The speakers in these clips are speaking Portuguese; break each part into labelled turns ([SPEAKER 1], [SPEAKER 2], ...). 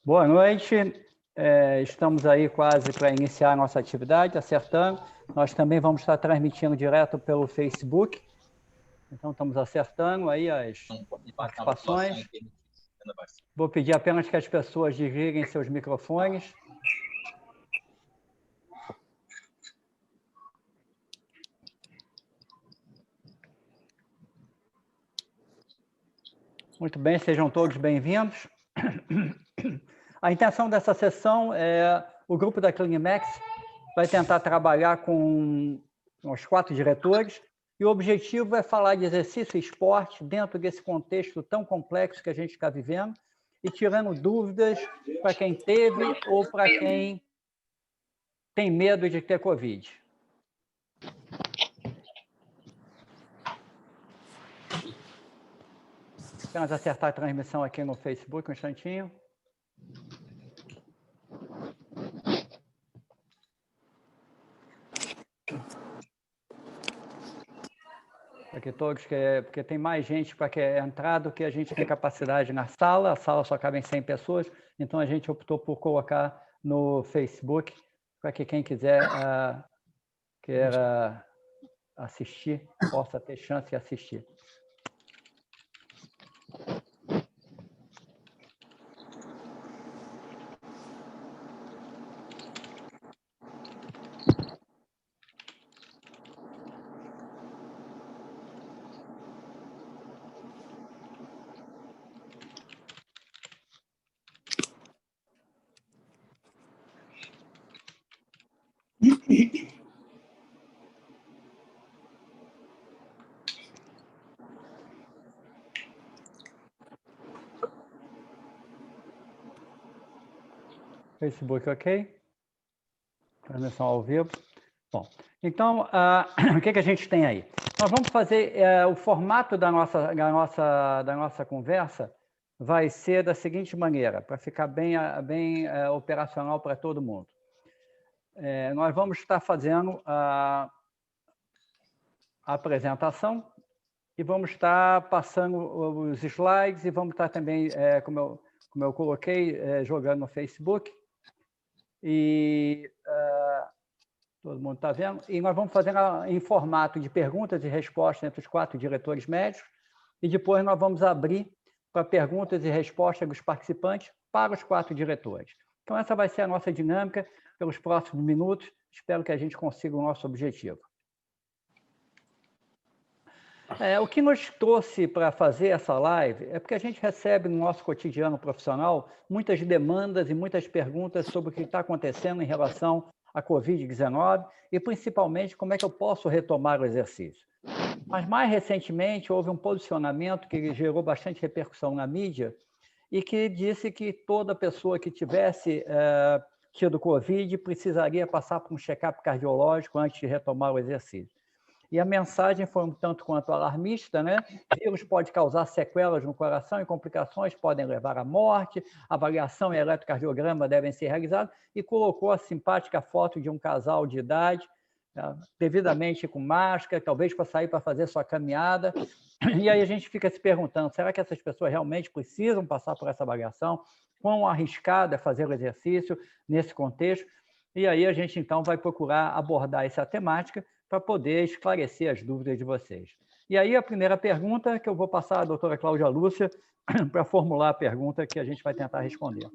[SPEAKER 1] Boa noite. Estamos aí quase para iniciar a nossa atividade, acertando. Nós também vamos estar transmitindo direto pelo Facebook. Então, estamos acertando aí as participações. Vou pedir apenas que as pessoas desliguem seus microfones. Muito bem, sejam todos bem-vindos. A intenção dessa sessão é o grupo da Clinimex vai tentar trabalhar com os 4 diretores e o objetivo é falar de exercício e esporte dentro desse contexto tão complexo que a gente está vivendo e tirando dúvidas para quem teve ou para quem tem medo de ter Covid. Apenas acertar a transmissão aqui no Facebook, um instantinho. Para que todos, porque tem mais gente para que entrar do que a gente tem capacidade na sala. A sala só cabe em 100 pessoas, então a gente optou por colocar no Facebook para que quem queira assistir possa ter chance de assistir. Facebook, ok? Transmissão ao vivo. Bom, então, o que a gente tem aí? Nós vamos fazer, o formato da nossa conversa vai ser da seguinte maneira, para ficar bem operacional para todo mundo. Nós vamos estar fazendo a apresentação e vamos estar passando os slides e vamos estar também, como eu coloquei, jogando no Facebook. E todo mundo está vendo. E nós vamos fazer em formato de perguntas e respostas entre os 4 diretores médicos e depois nós vamos abrir para perguntas e respostas dos participantes para os 4 diretores. Então, essa vai ser a nossa dinâmica pelos próximos minutos. Espero que a gente consiga o nosso objetivo. O que nos trouxe para fazer essa live é porque a gente recebe no nosso cotidiano profissional muitas demandas e muitas perguntas sobre o que está acontecendo em relação à Covid-19 e, principalmente, como é que eu posso retomar o exercício. Mas, mais recentemente, houve um posicionamento que gerou bastante repercussão na mídia e que disse que toda pessoa que tivesse tido Covid precisaria passar por um check-up cardiológico antes de retomar o exercício. E a mensagem foi um tanto quanto alarmista, né? O vírus pode causar sequelas no coração e complicações podem levar à morte, avaliação e eletrocardiograma devem ser realizados, e colocou a simpática foto de um casal de idade, devidamente com máscara, talvez para sair para fazer sua caminhada. E aí a gente fica se perguntando, será que essas pessoas realmente precisam passar por essa avaliação? Quão arriscado é fazer o exercício nesse contexto? E aí a gente, então, vai procurar abordar essa temática para poder esclarecer as dúvidas de vocês. E aí a primeira pergunta que eu vou passar à doutora Cláudia Lúcia para formular a pergunta que a gente vai tentar responder.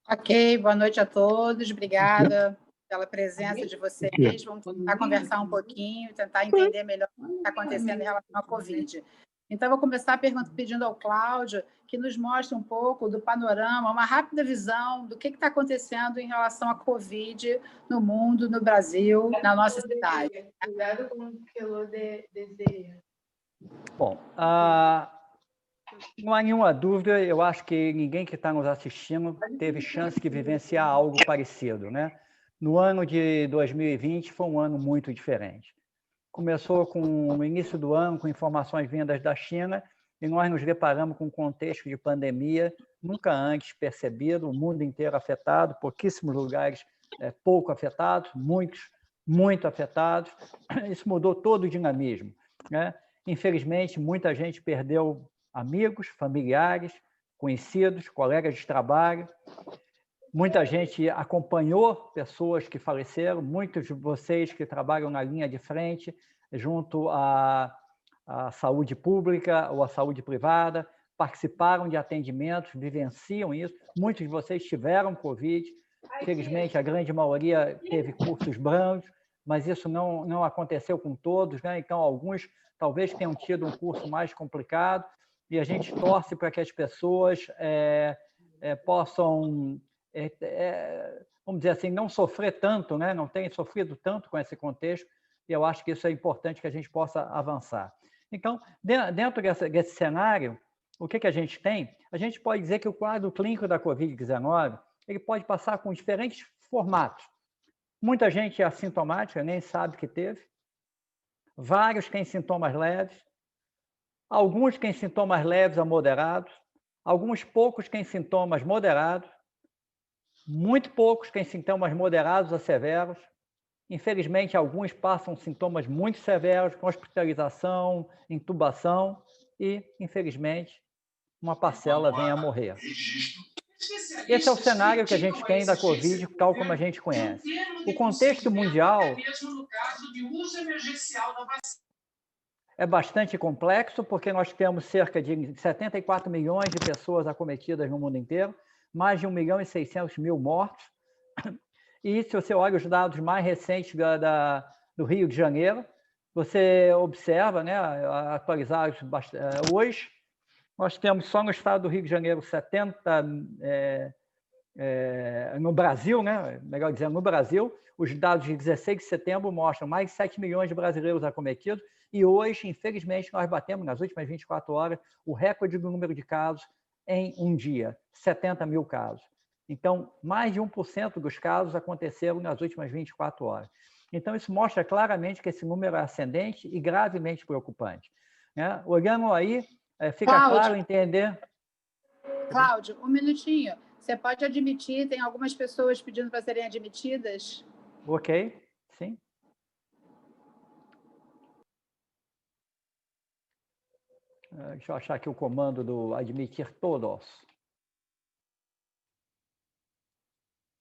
[SPEAKER 2] Ok, boa noite a todos, obrigada pela presença de vocês. Vamos tentar conversar um pouquinho, tentar entender melhor o que está acontecendo em relação à Covid. Então, vou começar pedindo ao Cláudio que nos mostre um pouco do panorama, uma rápida visão do que está acontecendo em relação à Covid no mundo, no Brasil, na nossa cidade.
[SPEAKER 3] Cuidado com o que eu desejo.
[SPEAKER 1] Bom, não há nenhuma dúvida, eu acho que ninguém que está nos assistindo teve chance de vivenciar algo parecido, né? No ano de 2020 foi um ano muito diferente. Começou no início do ano com informações vindas da China e nós nos deparamos com um contexto de pandemia nunca antes percebido, o mundo inteiro afetado, pouquíssimos lugares pouco afetados, muitos muito afetados. Isso mudou todo o dinamismo, né? Infelizmente, muita gente perdeu amigos, familiares, conhecidos, colegas de trabalho. Muita gente acompanhou pessoas que faleceram, muitos de vocês que trabalham na linha de frente, junto à saúde pública ou à saúde privada, participaram de atendimentos, vivenciam isso. Muitos de vocês tiveram Covid. Felizmente, a grande maioria teve cursos brandos, mas isso não aconteceu com todos, né? Então, alguns talvez tenham tido um curso mais complicado, e a gente torce para que as pessoas possam, vamos dizer assim, não sofrer tanto, né? Não tenham sofrido tanto com esse contexto, e eu acho que isso é importante que a gente possa avançar. Então, dentro desse cenário, o que a gente tem? A gente pode dizer que o quadro clínico da Covid-19 ele pode passar com diferentes formatos. Muita gente é assintomática, nem sabe que teve. Vários têm sintomas leves. Alguns têm sintomas leves a moderados. Alguns poucos têm sintomas moderados. Muito poucos têm sintomas moderados a severos. Infelizmente, alguns passam sintomas muito severos, com hospitalização, intubação e, infelizmente, uma parcela vem a morrer. Esse é o cenário que a gente tem da Covid, tal como a gente conhece. O contexto mundial é bastante complexo, porque nós temos cerca de 74 milhões de pessoas acometidas no mundo inteiro, mais de 1.600.000 mortos. E se você olha os dados mais recentes do Rio de Janeiro, você observa, né, atualizados hoje, nós temos só no estado do Rio de Janeiro 70, no Brasil, né, melhor dizendo, no Brasil, os dados de 16 de setembro mostram mais de 7 milhões de brasileiros acometidos, e hoje, infelizmente, nós batemos, nas últimas 24 horas, o recorde do número de casos em um dia, 70 mil casos. Então, mais de 1% dos casos aconteceram nas últimas 24 horas. Então, isso mostra claramente que esse número é ascendente e gravemente preocupante, né? Olhando aí, fica
[SPEAKER 2] Cláudio,
[SPEAKER 1] claro entender...
[SPEAKER 2] Cláudio, um minutinho. Você pode admitir, tem algumas pessoas pedindo para serem admitidas?
[SPEAKER 1] Ok, sim. Deixa eu achar aqui o comando do admitir todos.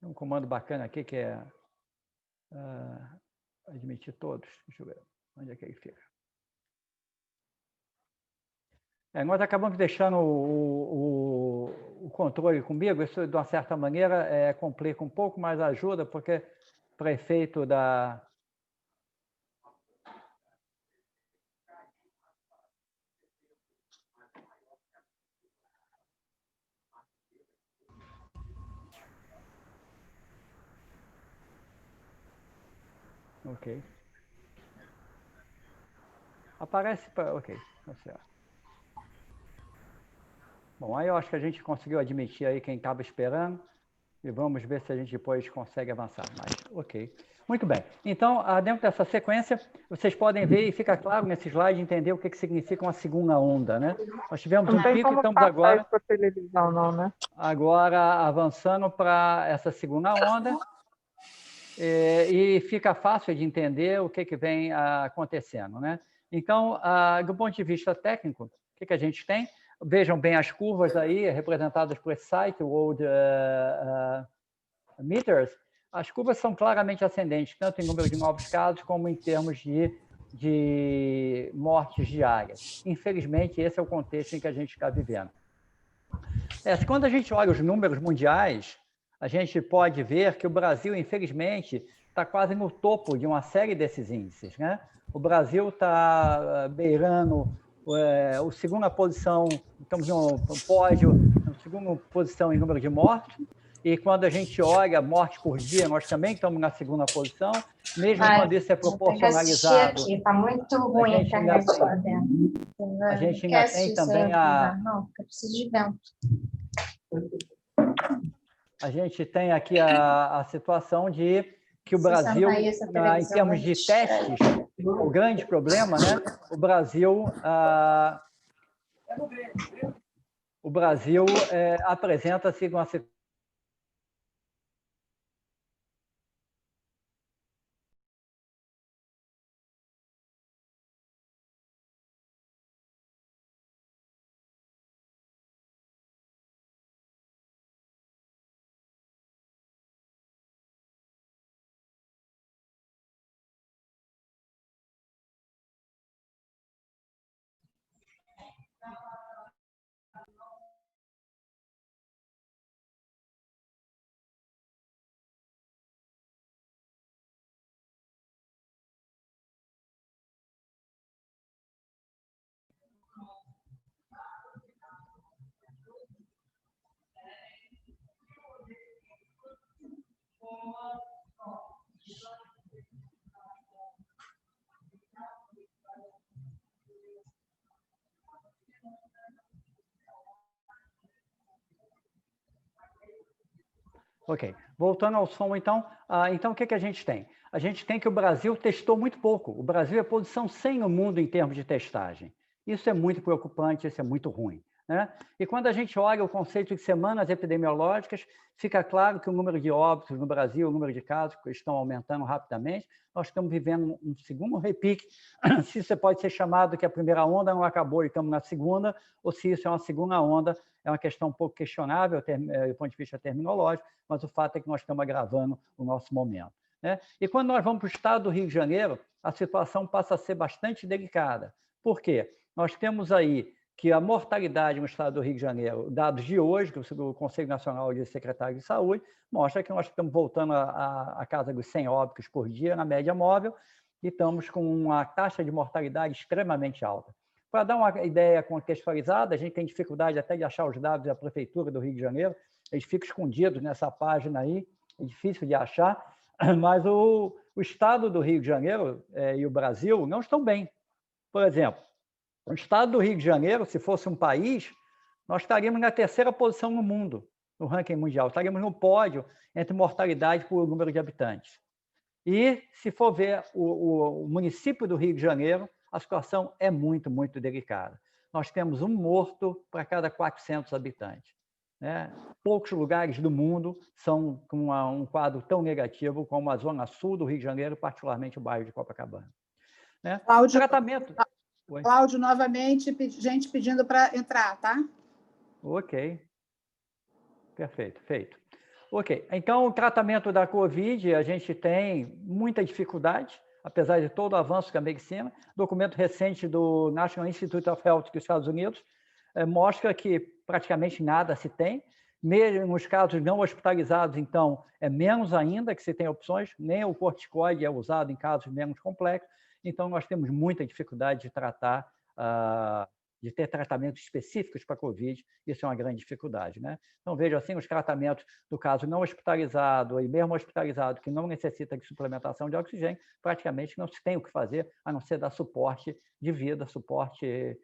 [SPEAKER 1] Tem um comando bacana aqui que é admitir todos. Deixa eu ver onde é que ele fica. Nós acabamos deixando o controle comigo, isso de uma certa maneira complica um pouco, mas ajuda, porque para efeito da... Ok. Aparece para... Ok, tá certo. Bom, aí eu acho que a gente conseguiu admitir aí quem estava esperando, e vamos ver se a gente depois consegue avançar. Mas, ok. Muito bem. Então, dentro dessa sequência, vocês podem ver, e fica claro nesse slide, entender o que significa uma segunda onda, né? Nós tivemos um pico e estamos agora...
[SPEAKER 4] Por televisão, não, né?
[SPEAKER 1] Agora, avançando para essa segunda onda, e fica fácil de entender o que vem acontecendo, né? Então, do ponto de vista técnico, o que a gente tem? Vejam bem as curvas aí, representadas por esse site, o World Meters. As curvas são claramente ascendentes, tanto em número de novos casos, como em termos de mortes diárias. Infelizmente, esse é o contexto em que a gente está vivendo. Quando a gente olha os números mundiais, a gente pode ver que o Brasil, infelizmente, está quase no topo de uma série desses índices, né? O Brasil está beirando a segunda posição, estamos no pódio, na segunda posição em número de mortes, e quando a gente olha mortes por dia, nós também estamos na segunda posição, mesmo quando isso é proporcionalizado.
[SPEAKER 5] Está muito ruim a internet lá dentro.
[SPEAKER 1] A gente ainda tem também
[SPEAKER 5] Não, porque eu preciso de vento.
[SPEAKER 1] A gente tem aqui a situação de que o Brasil, em termos de testes, o grande problema, né? O Brasil apresenta-se uma situação Ok. Voltando ao som, então, então o que a gente tem? A gente tem que o Brasil testou muito pouco. O Brasil é a posição 100 no mundo em termos de testagem. Isso é muito preocupante, isso é muito ruim, né? E quando a gente olha o conceito de semanas epidemiológicas, fica claro que o número de óbitos no Brasil, o número de casos que estão aumentando rapidamente, nós estamos vivendo um segundo repique, se isso pode ser chamado que a primeira onda não acabou e estamos na segunda, ou se isso é uma segunda onda, é uma questão um pouco questionável do ponto de vista terminológico, mas o fato é que nós estamos agravando o nosso momento, né? E quando nós vamos para o estado do Rio de Janeiro, a situação passa a ser bastante delicada. Por quê? Nós temos aí que a mortalidade no estado do Rio de Janeiro, dados de hoje, que o Conselho Nacional de Secretários de Saúde, mostra que nós estamos voltando à casa dos 100 óbitos por dia, na média móvel, e estamos com uma taxa de mortalidade extremamente alta. Para dar uma ideia contextualizada, a gente tem dificuldade até de achar os dados da Prefeitura do Rio de Janeiro, eles ficam escondidos nessa página aí, é difícil de achar, mas o estado do Rio de Janeiro e o Brasil não estão bem. Por exemplo, o estado do Rio de Janeiro, se fosse um país, nós estaríamos na terceira posição no mundo, no ranking mundial. Estaríamos no pódio entre mortalidade por número de habitantes. E, se for ver o município do Rio de Janeiro, a situação é muito, muito delicada. Nós temos um morto para cada 400 habitantes, né? Poucos lugares do mundo são com um quadro tão negativo como a zona sul do Rio de Janeiro, particularmente o bairro de Copacabana, né?
[SPEAKER 2] Cláudio,
[SPEAKER 1] Tratamento.
[SPEAKER 2] Cláudio, novamente, gente pedindo para entrar, tá?
[SPEAKER 1] Ok. Perfeito, feito. Ok, então o tratamento da Covid, a gente tem muita dificuldade, apesar de todo o avanço da medicina. Documento recente do National Institute of Health dos Estados Unidos mostra que praticamente nada se tem. Mesmo nos casos não hospitalizados, então, é menos ainda que se tem opções, nem o corticoide é usado em casos menos complexos. Então, nós temos muita dificuldade de tratar, de ter tratamentos específicos para a Covid, isso é uma grande dificuldade, né? Então, veja assim, os tratamentos do caso não hospitalizado e mesmo hospitalizado, que não necessita de suplementação de oxigênio, praticamente não se tem o que fazer, a não ser dar suporte de vida, suporte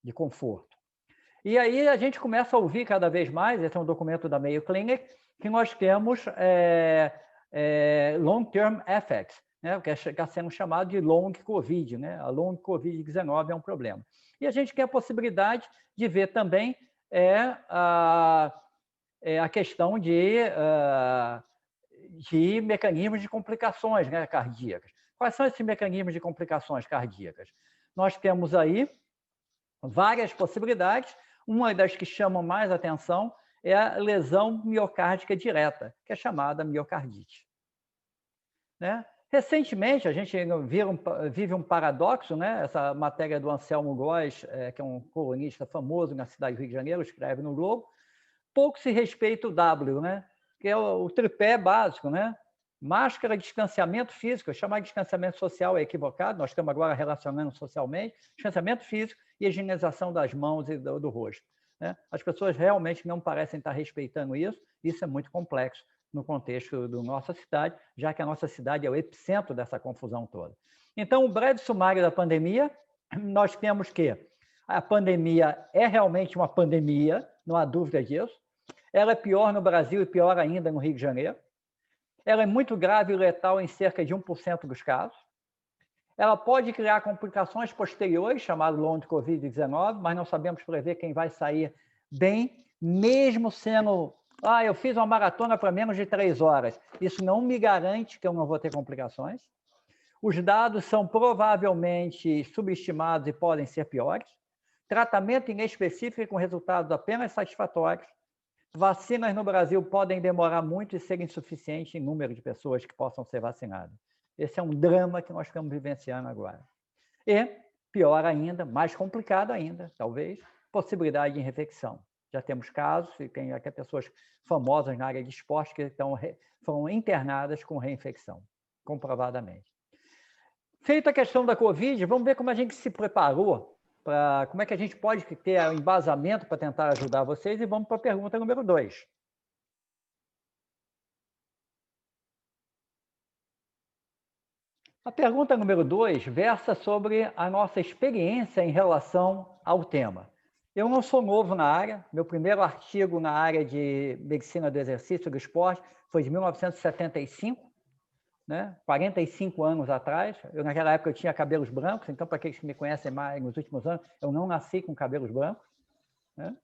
[SPEAKER 1] de conforto. E aí a gente começa a ouvir cada vez mais, esse é um documento da Mayo Clinic, que nós temos long-term effects, né, que está sendo chamado de long COVID, né? A long COVID-19 é um problema. E a gente tem a possibilidade de ver também a questão de mecanismos de complicações, né, cardíacas. Quais são esses mecanismos de complicações cardíacas? Nós temos aí várias possibilidades. Uma das que chamam mais atenção é a lesão miocárdica direta, que é chamada miocardite, né? Recentemente, a gente vive um paradoxo, né? Essa matéria do Anselmo Góes, que é um colunista famoso na cidade do Rio de Janeiro, escreve no Globo, pouco se respeita o W, né? Que é o tripé básico, né? Máscara, distanciamento físico, chamar de distanciamento social é equivocado, nós estamos agora relacionando socialmente, distanciamento físico e higienização das mãos e do rosto, né? As pessoas realmente não parecem estar respeitando isso é muito complexo no contexto da nossa cidade, já que a nossa cidade é o epicentro dessa confusão toda. Então, um breve sumário da pandemia, nós temos que a pandemia é realmente uma pandemia, não há dúvida disso. Ela é pior no Brasil e pior ainda no Rio de Janeiro. Ela é muito grave e letal em cerca de 1% dos casos. Ela pode criar complicações posteriores, chamado long COVID-19, mas não sabemos prever quem vai sair bem, mesmo sendo... eu fiz uma maratona para menos de 3 horas. Isso não me garante que eu não vou ter complicações. Os dados são provavelmente subestimados e podem ser piores. Tratamento inespecífico com resultados apenas satisfatórios. Vacinas no Brasil podem demorar muito e ser insuficientes em número de pessoas que possam ser vacinadas. Esse é um drama que nós estamos vivenciando agora. E, pior ainda, mais complicado ainda, talvez, possibilidade de reinfecção. Já temos casos, e tem até pessoas famosas na área de esporte que foram internadas com reinfecção, comprovadamente. Feita a questão da Covid, vamos ver como a gente se preparou, como é que a gente pode ter um embasamento para tentar ajudar vocês, e vamos para a pergunta número 2. A pergunta número 2 versa sobre a nossa experiência em relação ao tema. Eu não sou novo na área. Meu primeiro artigo na área de medicina do exercício e do esporte foi de 1975, né? 45 anos atrás. Naquela época, eu tinha cabelos brancos, então, para aqueles que me conhecem mais nos últimos anos, eu não nasci com cabelos brancos, né?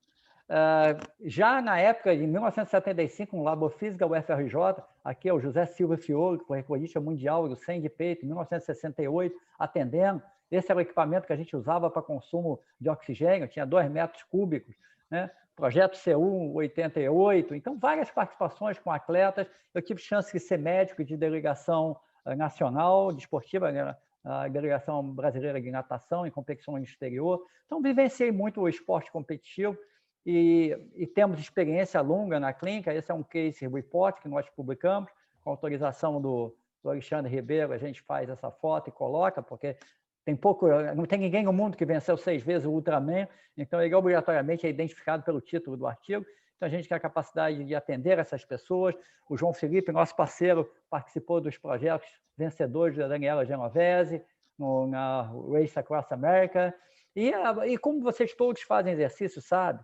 [SPEAKER 1] Já na época de 1975, no Labofísica UFRJ, aqui é o José Silva Fiore, que foi recordista mundial do 100 de peito, em 1968, atendendo. Esse era o equipamento que a gente usava para consumo de oxigênio, tinha 2 metros cúbicos, né? Projeto C1, 88, então várias participações com atletas. Eu tive chance de ser médico de delegação nacional, desportiva, né? A delegação brasileira de natação em competição no exterior. Então, vivenciei muito o esporte competitivo e temos experiência longa na clínica. Esse é um case report que nós publicamos, com autorização do Alexandre Ribeiro. A gente faz essa foto e coloca, porque não tem ninguém no mundo que venceu 6 vezes o Ultraman, então ele obrigatoriamente é identificado pelo título do artigo. Então, a gente tem a capacidade de atender essas pessoas. O João Felipe, nosso parceiro, participou dos projetos vencedores da Daniela Genovese, na Race Across America. E como vocês todos fazem exercício, sabe?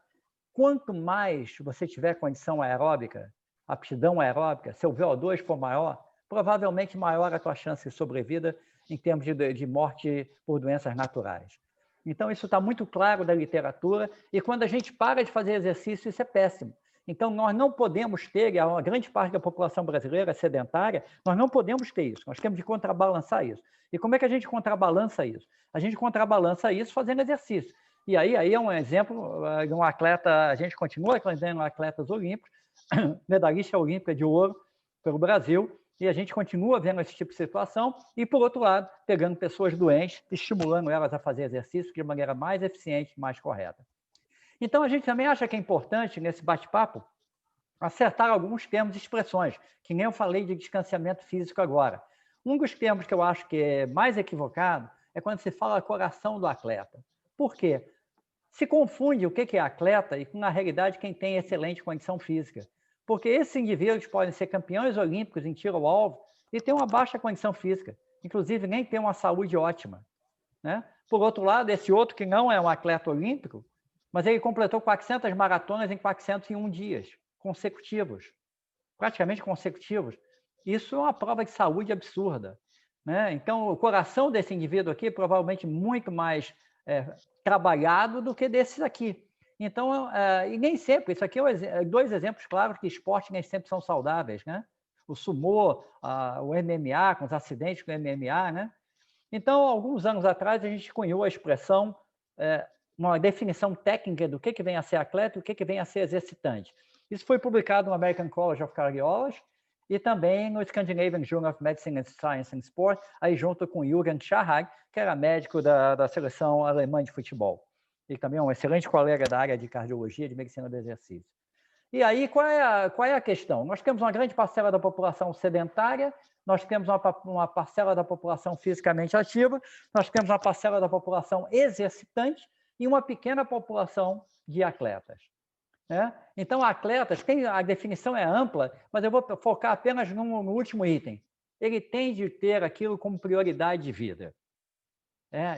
[SPEAKER 1] Quanto mais você tiver condição aeróbica, aptidão aeróbica, seu VO2 for maior, provavelmente maior a tua chance de sobrevida em termos de morte por doenças naturais. Então, isso está muito claro da literatura, e quando a gente para de fazer exercício, isso é péssimo. Então, nós não podemos ter, a grande parte da população brasileira é sedentária, nós não podemos ter isso, nós temos de contrabalançar isso. E como é que a gente contrabalança isso? A gente contrabalança isso fazendo exercício. E aí é um exemplo de um atleta, a gente continua atendendo atletas olímpicos, medalhista olímpica de ouro pelo Brasil, e a gente continua vendo esse tipo de situação e, por outro lado, pegando pessoas doentes, estimulando elas a fazer exercício de maneira mais eficiente e mais correta. Então, a gente também acha que é importante, nesse bate-papo, acertar alguns termos e expressões, que nem eu falei de distanciamento físico agora. Um dos termos que eu acho que é mais equivocado é quando se fala coração do atleta. Por quê? Se confunde o que é atleta e, na realidade, quem tem excelente condição física. Porque esses indivíduos podem ser campeões olímpicos em tiro ao alvo e ter uma baixa condição física, inclusive nem ter uma saúde ótima, né? Por outro lado, esse outro que não é um atleta olímpico, mas ele completou 400 maratonas em 401 dias consecutivos, praticamente consecutivos. Isso é uma prova de saúde absurda, né? Então, o coração desse indivíduo aqui é provavelmente muito mais trabalhado do que desses aqui. Então, e nem sempre, isso aqui é 2 exemplos claros que esporte nem sempre são saudáveis, né? O sumô, o MMA, com os acidentes com o MMA, né? Então, alguns anos atrás, a gente cunhou a expressão, uma definição técnica do que vem a ser atleta e o que vem a ser exercitante. Isso foi publicado no American College of Cardiology e também no Scandinavian Journal of Medicine and Science and Sport, aí junto com Jürgen Scharhag, que era médico da seleção alemã de futebol. Ele também é um excelente colega da área de cardiologia, de medicina do exercício. E aí, qual é a questão? Nós temos uma grande parcela da população sedentária, nós temos uma parcela da população fisicamente ativa, nós temos uma parcela da população exercitante e uma pequena população de atletas. Né? Então, atletas, a definição é ampla, mas eu vou focar apenas no último item. Ele tem de ter aquilo como prioridade de vida.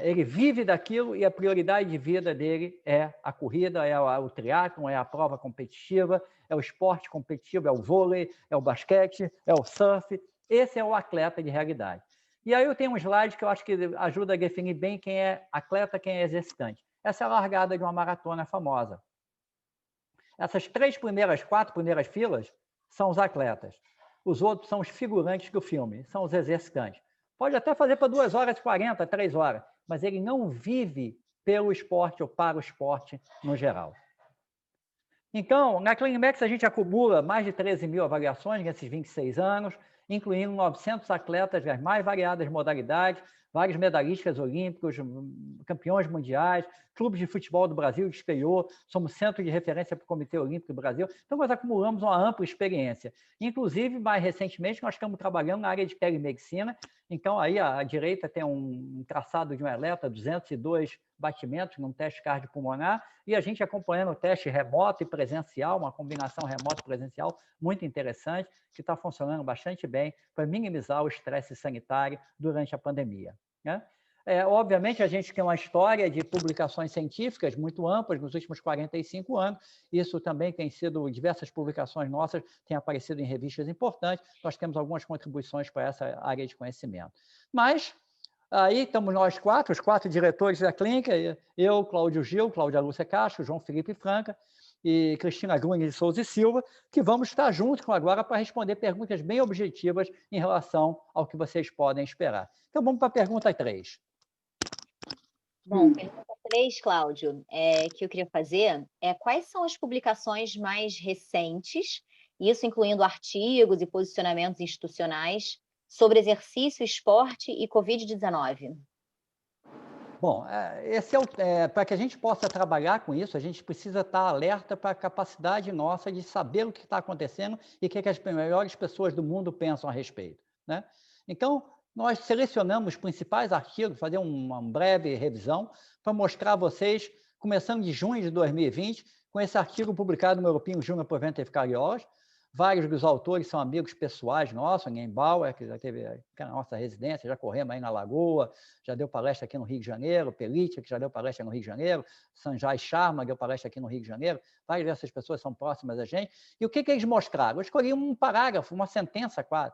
[SPEAKER 1] Ele vive daquilo e a prioridade de vida dele é a corrida, é o triatlon, é a prova competitiva, é o esporte competitivo, é o vôlei, é o basquete, é o surf. Esse é o atleta de realidade. E aí eu tenho um slide que eu acho que ajuda a definir bem quem é atleta, quem é exercitante. Essa é a largada de uma maratona famosa. Essas 4 primeiras filas são os atletas. Os outros são os figurantes do filme, são os exercitantes. Pode até fazer para 2 horas e 40, 3 horas, mas ele não vive pelo esporte ou para o esporte no geral. Então, na Clinimex, a gente acumula mais de 13 mil avaliações nesses 26 anos, incluindo 900 atletas das mais variadas modalidades, vários medalhistas olímpicos, campeões mundiais, clubes de futebol do Brasil que estreou, somos centro de referência para o Comitê Olímpico do Brasil. Então, nós acumulamos uma ampla experiência. Inclusive, mais recentemente, nós estamos trabalhando na área de telemedicina. Então, aí à direita tem um traçado de um atleta, 202 batimentos num teste cardiopulmonar, e a gente acompanhando o teste remoto e presencial, uma combinação remoto e presencial muito interessante, que está funcionando bastante bem para minimizar o estresse sanitário durante a pandemia. Né? Obviamente, a gente tem uma história de publicações científicas muito amplas nos últimos 45 anos. Isso também tem sido, diversas publicações nossas têm aparecido em revistas importantes. Nós temos algumas contribuições para essa área de conhecimento. Mas aí estamos nós quatro, os 4 diretores da clínica, eu, Cláudio Gil, Cláudia Lúcia Castro, João Felipe Franca e Cristina Grune de Souza e Silva, que vamos estar juntos agora para responder perguntas bem objetivas em relação ao que vocês podem esperar. Então, vamos para a pergunta 3.
[SPEAKER 4] Bom, pergunta 3, Cláudio, que eu queria fazer quais são as publicações mais recentes, isso incluindo artigos e posicionamentos institucionais, sobre exercício, esporte e Covid-19?
[SPEAKER 1] Bom, para que a gente possa trabalhar com isso, a gente precisa estar alerta para a capacidade nossa de saber o que está acontecendo e o que as melhores pessoas do mundo pensam a respeito, né? Então, nós selecionamos os principais artigos, fazer uma breve revisão, para mostrar a vocês, começando de junho de 2020, com esse artigo publicado no European Journal of Preventive Cardiology. Vários dos autores são amigos pessoais nossos, Bauer, que já teve aqui na nossa residência, já corremos aí na Lagoa, já deu palestra aqui no Rio de Janeiro, Pellitia, que já deu palestra no Rio de Janeiro, Sanjay Sharma deu palestra aqui no Rio de Janeiro, várias dessas pessoas são próximas a gente. E o que eles mostraram? Eu escolhi um parágrafo, uma sentença quase.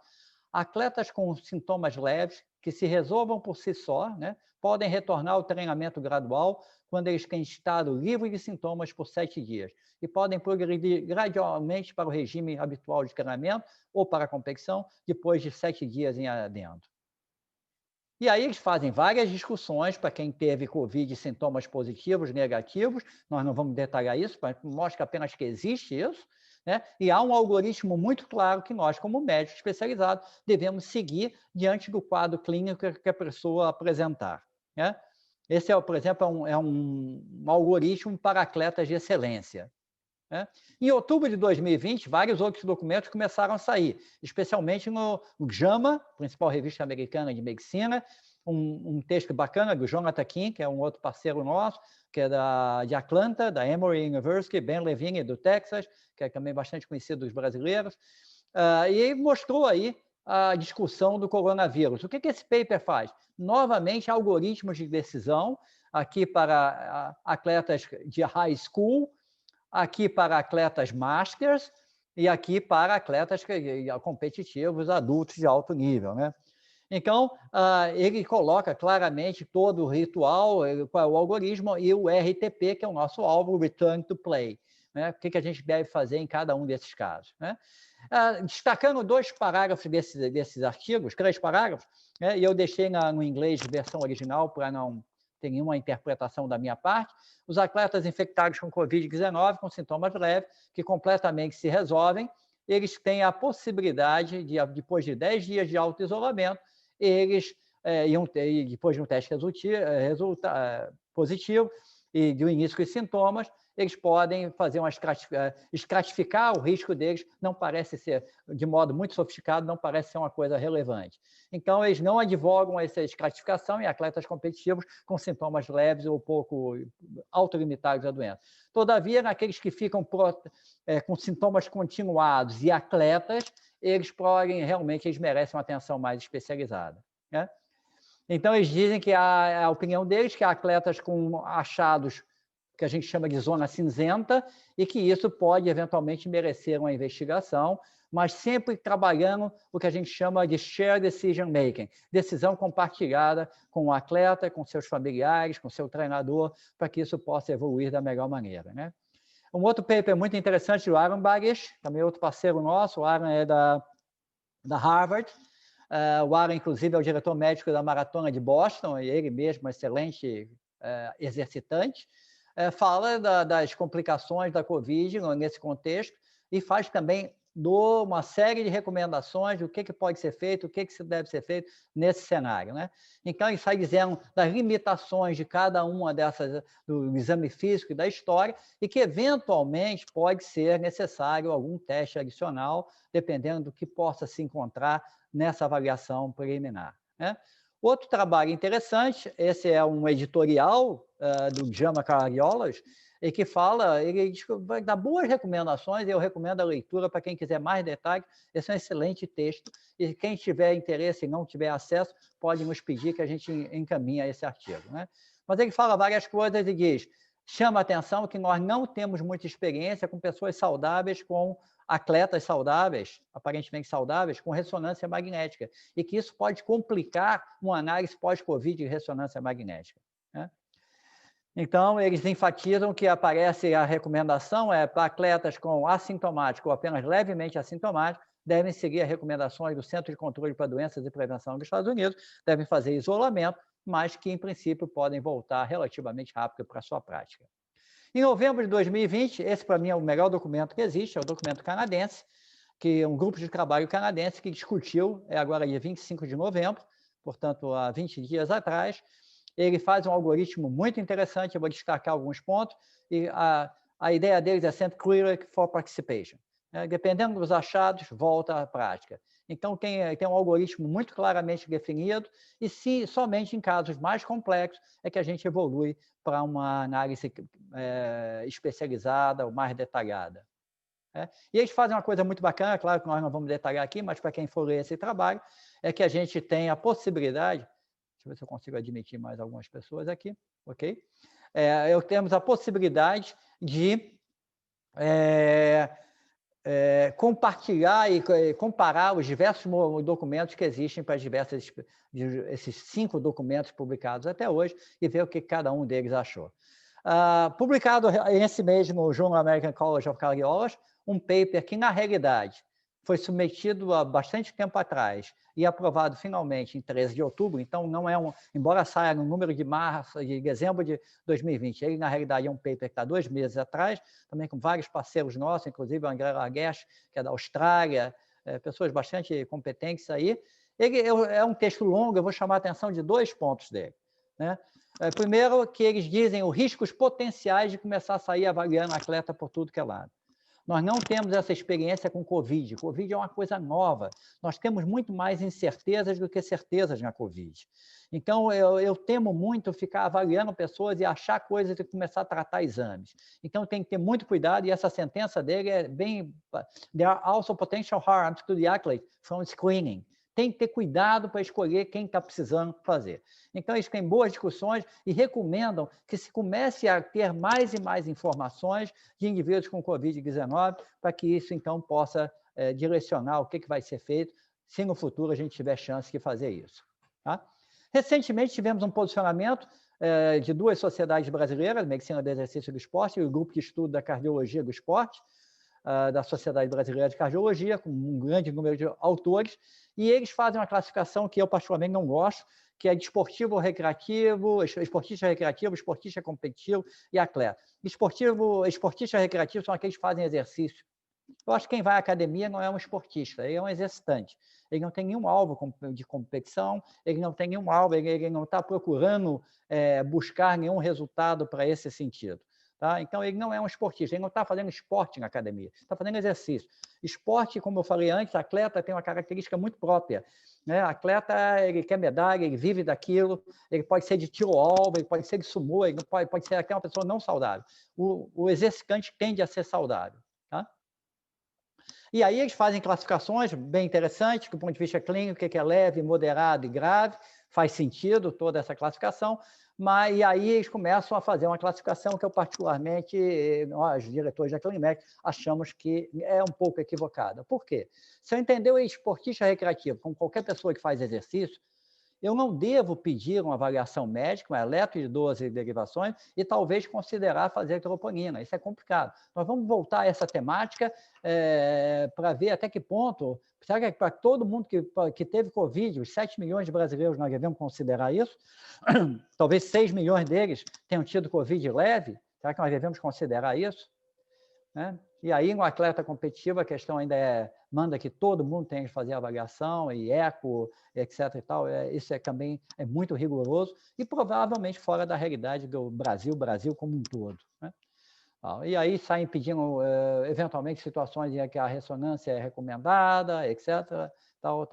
[SPEAKER 1] Atletas com sintomas leves, que se resolvam por si só, né, podem retornar ao treinamento gradual quando eles têm estado livre de sintomas por 7 dias e podem progredir gradualmente para o regime habitual de treinamento ou para a competição depois de 7 dias em adentro. E aí eles fazem várias discussões para quem teve Covid e sintomas positivos, negativos, nós não vamos detalhar isso, mas mostra apenas que existe isso, né? E há um algoritmo muito claro que nós, como médicos especializados, devemos seguir diante do quadro clínico que a pessoa apresentar, né? Esse, por exemplo, é um algoritmo para atletas de excelência, né? Em outubro de 2020, vários outros documentos começaram a sair, especialmente no JAMA, principal revista americana de medicina, um texto bacana do Jonathan King, que é um outro parceiro nosso, que é de Atlanta, da Emory University, Ben Levine, do Texas, que é também bastante conhecido dos brasileiros, e mostrou aí a discussão do coronavírus. O que esse paper faz? Novamente, algoritmos de decisão, aqui para atletas de high school, aqui para atletas masters e aqui para atletas competitivos, adultos de alto nível, né? Então, ele coloca claramente todo o ritual, qual é o algoritmo, e o RTP, que é o nosso alvo, Return to Play, né? O que a gente deve fazer em cada um desses casos, né? Destacando 2 parágrafos desses artigos, 3 parágrafos, né? E eu deixei no inglês versão original para não ter nenhuma interpretação da minha parte. Os atletas infectados com Covid-19, com sintomas leves, que completamente se resolvem, eles têm a possibilidade de, depois de 10 dias de auto-isolamento, eles depois de um teste positivo e do início dos sintomas, eles podem fazer estratificar o risco deles, não parece ser, de modo muito sofisticado, não parece ser uma coisa relevante. Então, eles não advogam essa estratificação em atletas competitivos com sintomas leves ou pouco autolimitados da doença. Todavia, naqueles que ficam com sintomas continuados e atletas, eles podem, realmente, eles merecem uma atenção mais especializada, né? Então, eles dizem que a opinião deles que há atletas com achados que a gente chama de zona cinzenta, e que isso pode, eventualmente, merecer uma investigação, mas sempre trabalhando o que a gente chama de shared decision making, decisão compartilhada com o atleta, com seus familiares, com seu treinador, para que isso possa evoluir da melhor maneira, né? Um outro paper muito interessante do Aaron Bagish, também outro parceiro nosso, o Aaron é da Harvard, o Aaron, inclusive, é o diretor médico da Maratona de Boston, e ele mesmo é excelente exercitante, fala das complicações da Covid nesse contexto e faz também uma série de recomendações do que pode ser feito, o que deve ser feito nesse cenário, né? Então, ele sai dizendo das limitações de cada uma dessas, do exame físico e da história, e que, eventualmente, pode ser necessário algum teste adicional, dependendo do que possa se encontrar nessa avaliação preliminar, né? Outro trabalho interessante, esse é um editorial do JAMA Cardiology, e que ele diz que vai dar boas recomendações, e eu recomendo a leitura para quem quiser mais detalhes. Esse é um excelente texto, e quem tiver interesse e não tiver acesso, pode nos pedir que a gente encaminha esse artigo, né? Mas ele fala várias coisas e diz, chama a atenção que nós não temos muita experiência com pessoas saudáveis, com atletas saudáveis, aparentemente saudáveis, com ressonância magnética, e que isso pode complicar uma análise pós-Covid de ressonância magnética, né? Então, eles enfatizam que aparece a recomendação para atletas com assintomático ou apenas levemente assintomático, devem seguir as recomendações do Centro de Controle para Doenças e Prevenção dos Estados Unidos, devem fazer isolamento, mas que, em princípio, podem voltar relativamente rápido para a sua prática. Em novembro de 2020, esse, para mim, é o melhor documento que existe, é o documento canadense, que é um grupo de trabalho canadense que discutiu, agora dia 25 de novembro, portanto, há 20 dias atrás. Ele faz um algoritmo muito interessante, eu vou destacar alguns pontos, e a ideia deles é sempre clear for participation. Dependendo dos achados, volta à prática. Então, tem um algoritmo muito claramente definido, e somente em casos mais complexos é que a gente evolui para uma análise especializada ou mais detalhada. E eles fazem uma coisa muito bacana, claro que nós não vamos detalhar aqui, mas para quem for ler esse trabalho, é que a gente tem a possibilidade, deixa eu ver se eu consigo admitir mais algumas pessoas aqui, ok? Temos a possibilidade de compartilhar e comparar os diversos documentos que existem para esses 5 documentos publicados até hoje e ver o que cada um deles achou. Publicado esse mês no Journal American College of Cardiology, um paper que, na realidade, foi submetido há bastante tempo atrás e aprovado finalmente em 13 de outubro, então não é embora saia no número de dezembro de 2020, ele na realidade é um paper que está 2 meses atrás, também com vários parceiros nossos, inclusive o André Laguerre, que é da Austrália, pessoas bastante competentes aí. Ele é um texto longo, eu vou chamar a atenção de 2 pontos dele, né? Primeiro, que eles dizem os riscos potenciais de começar a sair avaliando atleta por tudo que é lado. Nós não temos essa experiência com Covid. Covid é uma coisa nova. Nós temos muito mais incertezas do que certezas na Covid. Então, eu temo muito ficar avaliando pessoas e achar coisas e começar a tratar exames. Então, tem que ter muito cuidado, e essa sentença dele é bem... There are also potential harms to the athlete from screening. Tem que ter cuidado para escolher quem está precisando fazer. Então, eles têm boas discussões e recomendam que se comece a ter mais e mais informações de indivíduos com Covid-19 para que isso, então, possa direcionar o que vai ser feito se no futuro a gente tiver chance de fazer isso. Tá? Recentemente, tivemos um posicionamento de 2 sociedades brasileiras, Medicina do Exercício e do Esporte e o Grupo de Estudo da Cardiologia do Esporte, da Sociedade Brasileira de Cardiologia, com um grande número de autores, e eles fazem uma classificação que eu particularmente não gosto, que é de esportivo recreativo, esportista recreativo, esportista competitivo e atleta. Esportista recreativo são aqueles que fazem exercício. Eu acho que quem vai à academia não é um esportista, ele é um exercitante. Ele não tem nenhum alvo de competição, ele não tem nenhum alvo, ele não está procurando buscar nenhum resultado para esse sentido. Tá? Então, ele não é um esportista, ele não está fazendo esporte na academia, está fazendo exercício. Esporte, como eu falei antes, atleta tem uma característica muito própria, né? Atleta, ele quer medalha, ele vive daquilo, ele pode ser de tiro ao alvo, ele pode ser de sumô, ele pode ser até uma pessoa não saudável. O exercitante tende a ser saudável. Tá? E aí eles fazem classificações bem interessantes, do ponto de vista clínico, o que é leve, moderado e grave, faz sentido toda essa classificação, e aí eles começam a fazer uma classificação que eu particularmente, nós, diretores da Clinimec, achamos que é um pouco equivocada. Por quê? Se eu entender o esportista recreativo como qualquer pessoa que faz exercício, eu não devo pedir uma avaliação médica, um eletro de 12 derivações, e talvez considerar fazer troponina. Isso é complicado. Nós vamos voltar a essa temática para ver até que ponto, será que para todo mundo que teve Covid, os 7 milhões de brasileiros, nós devemos considerar isso? Talvez 6 milhões deles tenham tido Covid leve, será que nós devemos considerar isso? Né? E aí, no atleta competitivo, a questão ainda manda que todo mundo tenha que fazer avaliação, e eco, etc. e tal. Isso também é muito rigoroso e provavelmente fora da realidade do Brasil como um todo. Né? E aí saem pedindo, eventualmente, situações em que a ressonância é recomendada, etc. Tal.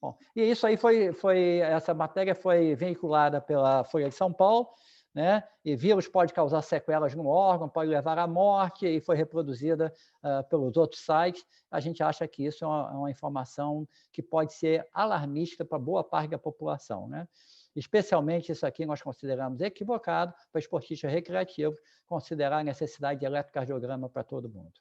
[SPEAKER 1] Bom, e isso aí essa matéria foi veiculada pela Folha de São Paulo, né? E vírus pode causar sequelas no órgão, pode levar à morte, e foi reproduzida pelos outros sites. A gente acha que isso é uma informação que pode ser alarmista para boa parte da população, né? Especialmente isso aqui nós consideramos equivocado para esportistas recreativos, considerar a necessidade de eletrocardiograma para todo mundo.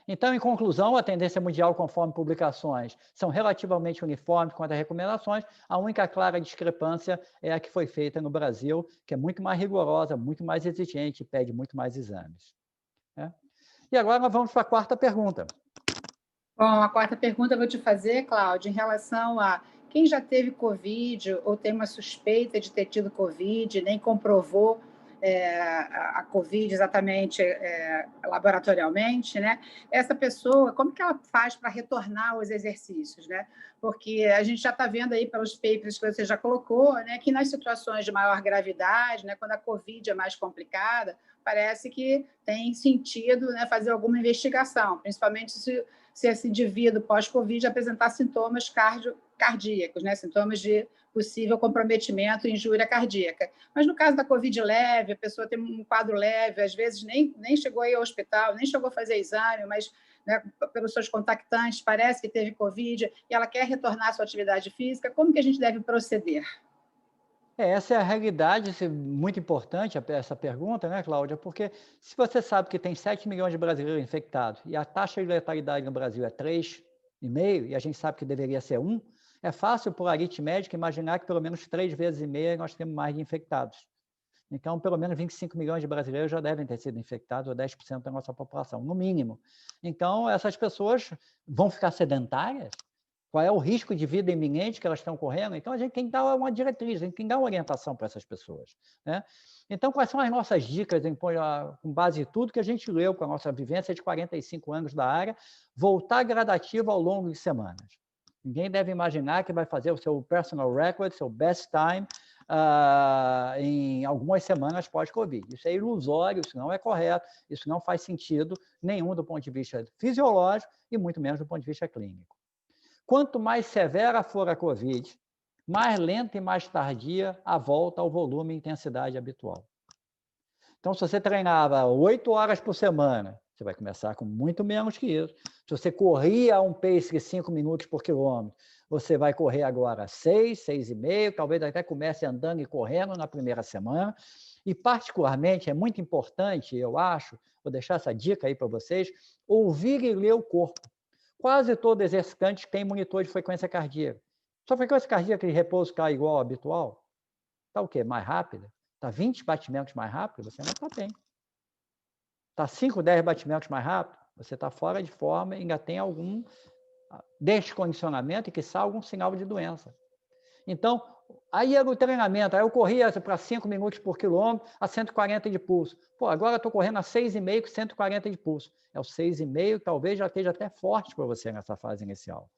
[SPEAKER 1] Então, em conclusão, a tendência mundial, conforme publicações, são relativamente uniformes quanto às recomendações. A única clara discrepância é a que foi feita no Brasil, que é muito mais rigorosa, muito mais exigente, pede muito mais exames. E agora nós vamos para a quarta pergunta.
[SPEAKER 2] Bom, a quarta pergunta eu vou te fazer, Cláudia, em relação a quem já teve Covid ou tem uma suspeita de ter tido Covid, nem comprovou a Covid exatamente laboratorialmente, né? Essa pessoa, como que ela faz para retornar aos exercícios, né? Porque a gente já está vendo aí pelos papers que você já colocou, né, que nas situações de maior gravidade, né, quando a Covid é mais complicada, parece que tem sentido, né, fazer alguma investigação, principalmente se esse indivíduo pós-Covid apresentar sintomas cardíacos, né, sintomas de possível comprometimento e injúria cardíaca. Mas no caso da Covid leve, a pessoa tem um quadro leve, às vezes nem chegou a ir ao hospital, nem chegou a fazer exame, mas, né, pelos seus contactantes parece que teve Covid e ela quer retornar à sua atividade física, como que a gente deve proceder?
[SPEAKER 1] Essa é a realidade, isso é muito importante, essa pergunta, né, Cláudia? Porque se você sabe que tem 7 milhões de brasileiros infectados e a taxa de letalidade no Brasil é 3,5, e a gente sabe que deveria ser 1, é fácil, por aritmética, imaginar que pelo menos 3,5 vezes nós temos mais de infectados. Então, pelo menos 25 milhões de brasileiros já devem ter sido infectados, ou 10% da nossa população, no mínimo. Então, essas pessoas vão ficar sedentárias? Qual é o risco de vida iminente que elas estão correndo? Então, a gente tem que dar uma diretriz, a gente tem que dar uma orientação para essas pessoas, né? Então, quais são as nossas dicas, com base em tudo que a gente leu com a nossa vivência de 45 anos da área, voltar gradativo ao longo de semanas. Ninguém deve imaginar que vai fazer o seu personal record, seu best time, em algumas semanas pós-Covid. Isso é ilusório, isso não é correto, isso não faz sentido nenhum do ponto de vista fisiológico e muito menos do ponto de vista clínico. Quanto mais severa for a Covid, mais lenta e mais tardia a volta ao volume e intensidade habitual. Então, se você treinava 8 horas por semana, você vai começar com muito menos que isso. Se você corria um pace de 5 minutos por quilômetro, você vai correr agora 6, 6,5, talvez até comece andando e correndo na primeira semana. E, particularmente, é muito importante, eu acho, vou deixar essa dica aí para vocês, ouvir e ler o corpo. Quase todo exercitante tem monitor de frequência cardíaca. Sua frequência cardíaca de repouso está igual ao habitual? Está o quê? Mais rápida? Está 20 batimentos mais rápido? Você não está bem. Está 5, 10 batimentos mais rápido? Você está fora de forma e ainda tem algum descondicionamento e, quiçá, algum sinal de doença. Então, aí era o treinamento. Aí eu corria para 5 minutos por quilômetro a 140 de pulso. Pô, agora eu estou correndo a 6,5 com 140 de pulso. É o 6,5, talvez já esteja até forte para você nessa fase inicial.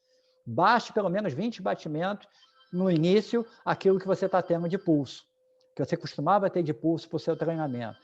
[SPEAKER 1] Baixe pelo menos 20 batimentos no início, aquilo que você está tendo de pulso, que você costumava ter de pulso para o seu treinamento.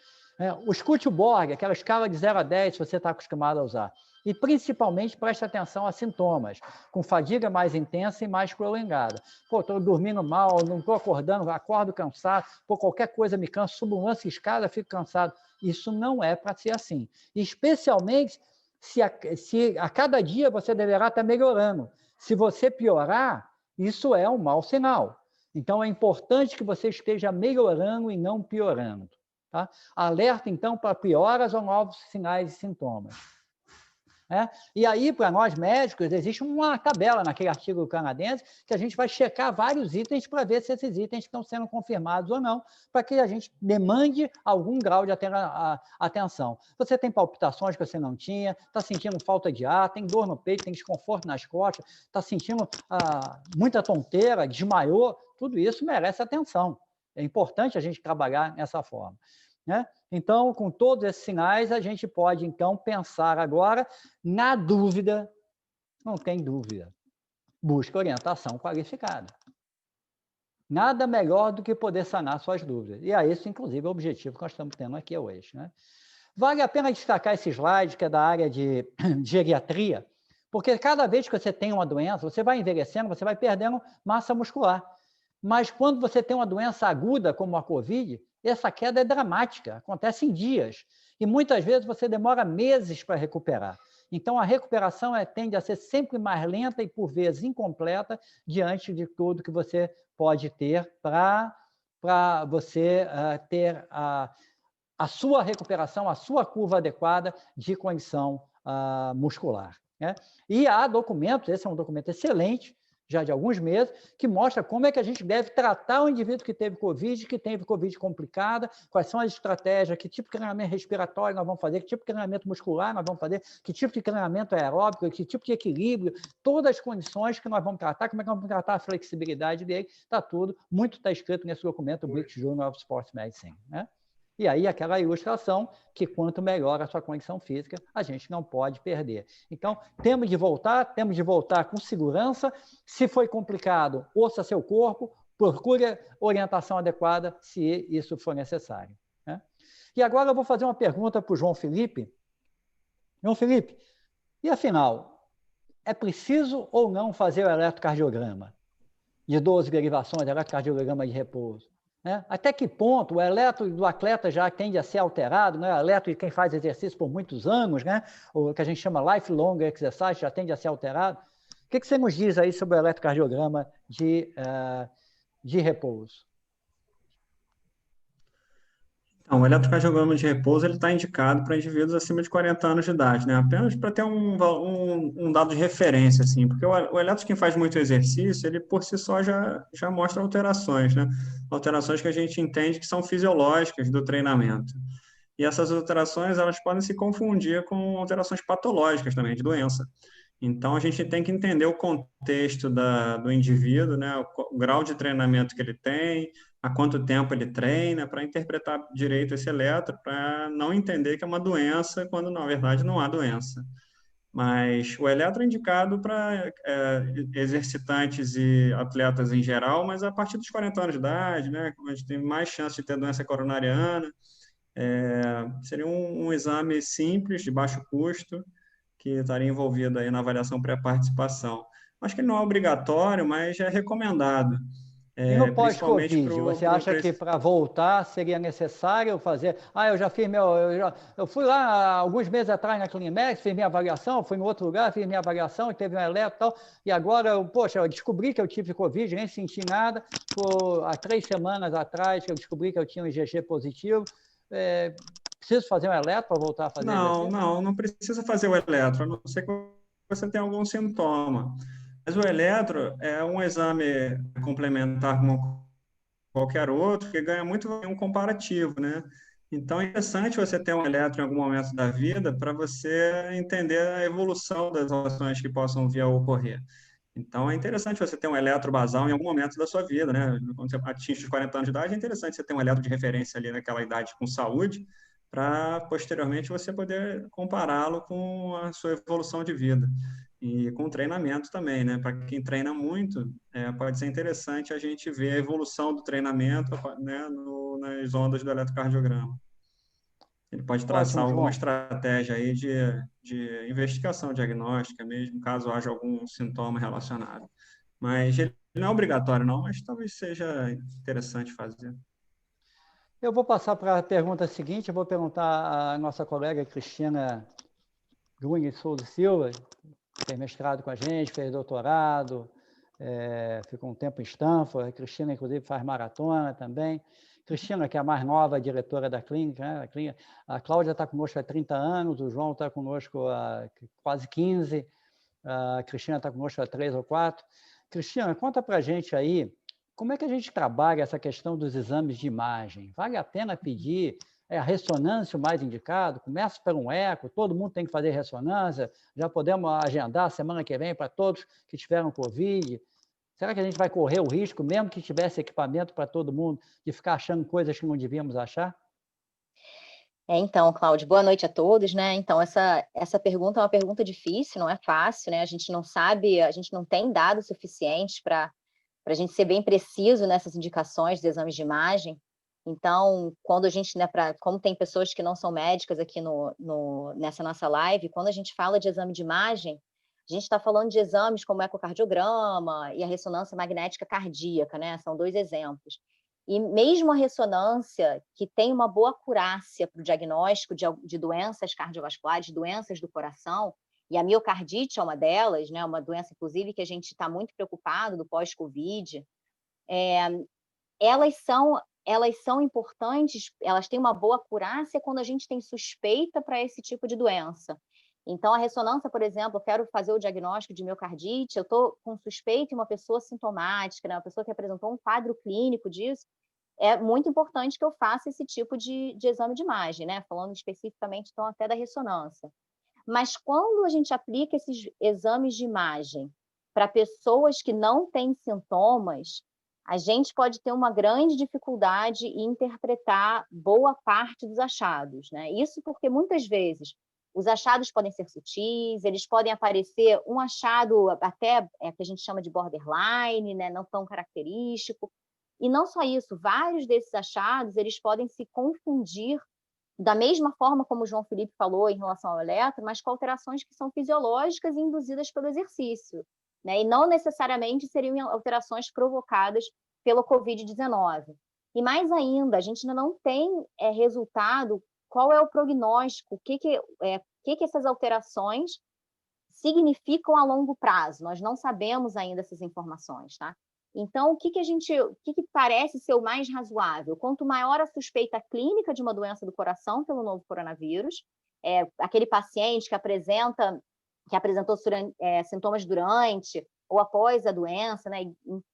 [SPEAKER 1] O Skuteborg, aquela escala de 0 a 10, se você está acostumado a usar. E, principalmente, preste atenção a sintomas, com fadiga mais intensa e mais prolongada. Pô, estou dormindo mal, não estou acordando, acordo cansado, pô, qualquer coisa me cansa, subo um lance de escada, fico cansado. Isso não é para ser assim. Especialmente se a cada dia você deverá estar melhorando. Se você piorar, isso é um mau sinal. Então, é importante que você esteja melhorando e não piorando. Tá? Alerta, então, para pioras ou novos sinais e sintomas. E aí, para nós médicos, existe uma tabela naquele artigo canadense que a gente vai checar vários itens para ver se esses itens estão sendo confirmados ou não, para que a gente demande algum grau de atenção. Você tem palpitações que você não tinha, está sentindo falta de ar, tem dor no peito, tem desconforto nas costas, está sentindo muita tonteira, desmaiou, tudo isso merece atenção. É importante a gente trabalhar nessa forma. Então, com todos esses sinais, a gente pode, então, pensar agora, na dúvida, não tem dúvida, busque orientação qualificada. Nada melhor do que poder sanar suas dúvidas. E é esse, inclusive, o objetivo que nós estamos tendo aqui hoje. Vale a pena destacar esse slide, que é da área de geriatria, porque cada vez que você tem uma doença, você vai envelhecendo, você vai perdendo massa muscular. Mas quando você tem uma doença aguda, como a Covid, essa queda é dramática, acontece em dias. E muitas vezes você demora meses para recuperar. Então, a recuperação tende a ser sempre mais lenta e, por vezes, incompleta, diante de tudo que você pode ter para você ter a sua recuperação, a sua curva adequada de condição muscular. Né? E há documentos, esse é um documento excelente, já de alguns meses, que mostra como é que a gente deve tratar o indivíduo que teve Covid, que teve Covid complicada, quais são as estratégias, que tipo de treinamento respiratório nós vamos fazer, que tipo de treinamento muscular nós vamos fazer, que tipo de treinamento aeróbico, que tipo de equilíbrio, todas as condições que nós vamos tratar, como é que nós vamos tratar a flexibilidade dele, está tudo, muito está escrito nesse documento, o British Journal of Sports Medicine. Né? E aí, aquela ilustração que quanto melhor a sua condição física, a gente não pode perder. Então, temos de voltar com segurança. Se foi complicado, ouça seu corpo, procure orientação adequada se isso for necessário. Né? E agora eu vou fazer uma pergunta para o João Felipe. João Felipe, e afinal, é preciso ou não fazer o eletrocardiograma de 12 derivações, eletrocardiograma de repouso? Né? Até que ponto o eletro do atleta já tende a ser alterado, né? O eletro de quem faz exercício por muitos anos, né? O que a gente chama lifelong exercise, já tende a ser alterado. O que você nos diz aí sobre o eletrocardiograma de repouso?
[SPEAKER 6] Então, o eletrocardiograma de repouso está indicado para indivíduos acima de 40 anos de idade, né? Apenas para ter um dado de referência, assim, porque o eletro, quem faz muito exercício, ele por si só já mostra alterações, né? Alterações que a gente entende que são fisiológicas do treinamento. E essas alterações, elas podem se confundir com alterações patológicas também, de doença. Então, a gente tem que entender o contexto do indivíduo, né? O grau de treinamento que ele tem, há quanto tempo ele treina, para interpretar direito esse eletro, para não entender que é uma doença, quando, na verdade, não há doença. Mas o eletro é indicado para exercitantes e atletas em geral, mas a partir dos 40 anos de idade, né? A gente tem mais chance de ter doença coronariana. Seria um exame simples, de baixo custo, que estaria envolvido aí na avaliação pré-participação. Acho que não é obrigatório, mas é recomendado.
[SPEAKER 1] E no
[SPEAKER 6] Principalmente
[SPEAKER 1] pós-Covid, você acha que para voltar seria necessário fazer... eu já fiz eu fui lá alguns meses atrás na Clinimex, fiz minha avaliação, fui em outro lugar, fiz minha avaliação, teve um eletro e tal, e agora, eu descobri que eu tive Covid, nem senti nada, há 3 semanas atrás que eu descobri que eu tinha um IgG positivo, preciso fazer um eletro para voltar a fazer exercício?
[SPEAKER 6] Não precisa fazer o eletro, a não ser que você tenha algum sintoma. Mas o eletro é um exame complementar como qualquer outro, que ganha muito um comparativo, né? Então, é interessante você ter um eletro em algum momento da vida para você entender a evolução das alterações que possam vir a ocorrer. Então, é interessante você ter um eletro basal em algum momento da sua vida, né? Quando você atinge os 40 anos de idade, é interessante você ter um eletro de referência ali naquela idade com saúde, para posteriormente você poder compará-lo com a sua evolução de vida. E com treinamento também, né? Para quem treina muito, pode ser interessante a gente ver a evolução do treinamento, né, nas ondas do eletrocardiograma. Ele pode traçar alguma estratégia aí de investigação diagnóstica mesmo, caso haja algum sintoma relacionado. Mas ele não é obrigatório, não, mas talvez seja interessante fazer.
[SPEAKER 1] Eu vou passar para a pergunta seguinte, eu vou perguntar à nossa colega Cristina Grunhe Souza Silva, que fez mestrado com a gente, fez doutorado, ficou um tempo em Stanford. A Cristina, inclusive, faz maratona também. Cristina, que é a mais nova diretora da clínica, né? A Cláudia está conosco há 30 anos, o João está conosco há quase 15, a Cristina está conosco há 3 ou 4. Cristina, conta para a gente aí, como é que a gente trabalha essa questão dos exames de imagem? Vale a pena pedir a ressonância o mais indicado? Começa por um eco, todo mundo tem que fazer ressonância, já podemos agendar semana que vem para todos que tiveram Covid. Será que a gente vai correr o risco, mesmo que tivesse equipamento para todo mundo, de ficar achando coisas que não devíamos achar?
[SPEAKER 4] Então, Cláudio, boa noite a todos, né? Então, essa pergunta é uma pergunta difícil, não é fácil, né? A gente não sabe, a gente não tem dados suficientes para a gente ser bem preciso nessas indicações dos exames de imagem. Então, quando a gente, né, como tem pessoas que não são médicas aqui nessa nossa live, quando a gente fala de exame de imagem, A gente está falando de exames como o ecocardiograma e a ressonância magnética cardíaca, né? São 2 exemplos. E mesmo a ressonância, que tem uma boa acurácia para o diagnóstico de doenças cardiovasculares, doenças do coração, e a miocardite é uma delas, né? Uma doença, inclusive, que a gente está muito preocupado do pós-Covid, elas são importantes, elas têm uma boa acurácia quando a gente tem suspeita para esse tipo de doença. Então, a ressonância, por exemplo, eu quero fazer o diagnóstico de miocardite, eu estou com suspeita em uma pessoa sintomática, né, uma pessoa que apresentou um quadro clínico disso, é muito importante que eu faça esse tipo de exame de imagem, né? Falando especificamente, então, até da ressonância. Mas quando a gente aplica esses exames de imagem para pessoas que não têm sintomas, a gente pode ter uma grande dificuldade em interpretar boa parte dos achados, né? Isso porque, muitas vezes, os achados podem ser sutis, eles podem aparecer um achado até que a gente chama de borderline, né? Não tão característico. E não só isso, vários desses achados eles podem se confundir da mesma forma como o João Felipe falou em relação ao eletro, mas com alterações que são fisiológicas e induzidas pelo exercício, né? E não necessariamente seriam alterações provocadas pelo Covid-19. E mais ainda, a gente ainda não tem resultado, qual é o prognóstico, o que essas alterações significam a longo prazo. Nós não sabemos ainda essas informações, tá? Então, o que parece ser o mais razoável? Quanto maior a suspeita clínica de uma doença do coração pelo novo coronavírus, aquele paciente que apresentou sintomas durante ou após a doença, né,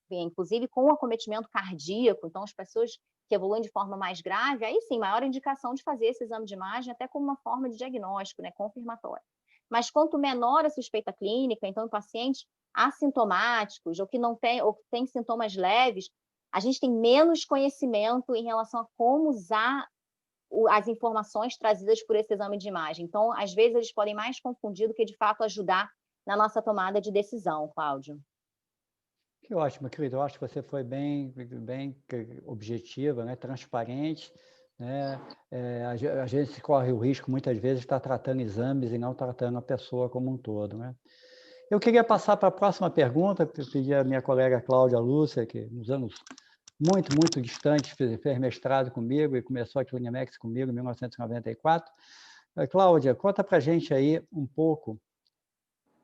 [SPEAKER 4] inclusive com acometimento cardíaco, então as pessoas que evoluem de forma mais grave, aí sim, maior indicação de fazer esse exame de imagem até como uma forma de diagnóstico, né, confirmatório. Mas quanto menor a suspeita clínica, então, em pacientes assintomáticos ou que têm sintomas leves, a gente tem menos conhecimento em relação a como usar as informações trazidas por esse exame de imagem. Então, às vezes, eles podem mais confundir do que, de fato, ajudar na nossa tomada de decisão, Cláudio.
[SPEAKER 1] Que ótimo, querido. Eu acho que você foi bem objetiva, né? Transparente. Né? A gente corre o risco, muitas vezes, de estar tratando exames e não tratando a pessoa como um todo. Né? Eu queria passar para a próxima pergunta, pedir à minha colega Cláudia Lúcia, que nos anos muito, muito distantes fez mestrado comigo e começou aqui no Unimex comigo em 1994. Cláudia, conta para a gente aí um pouco.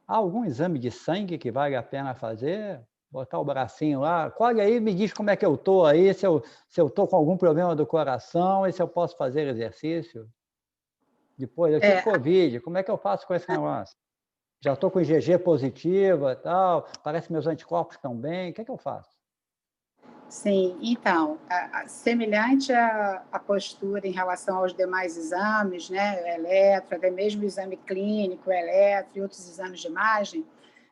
[SPEAKER 1] Há algum exame de sangue que vale a pena fazer? Botar o bracinho lá, colhe aí, me diz como é que eu estou aí, se eu estou com algum problema do coração e se eu posso fazer exercício. Depois, eu tive Covid, como é que eu faço com esse negócio? Já estou com IgG positiva e tal, parece que meus anticorpos estão bem, o que é que eu faço?
[SPEAKER 2] Sim, então, semelhante à postura em relação aos demais exames, né, o eletro, até mesmo o exame clínico, o eletro e outros exames de imagem,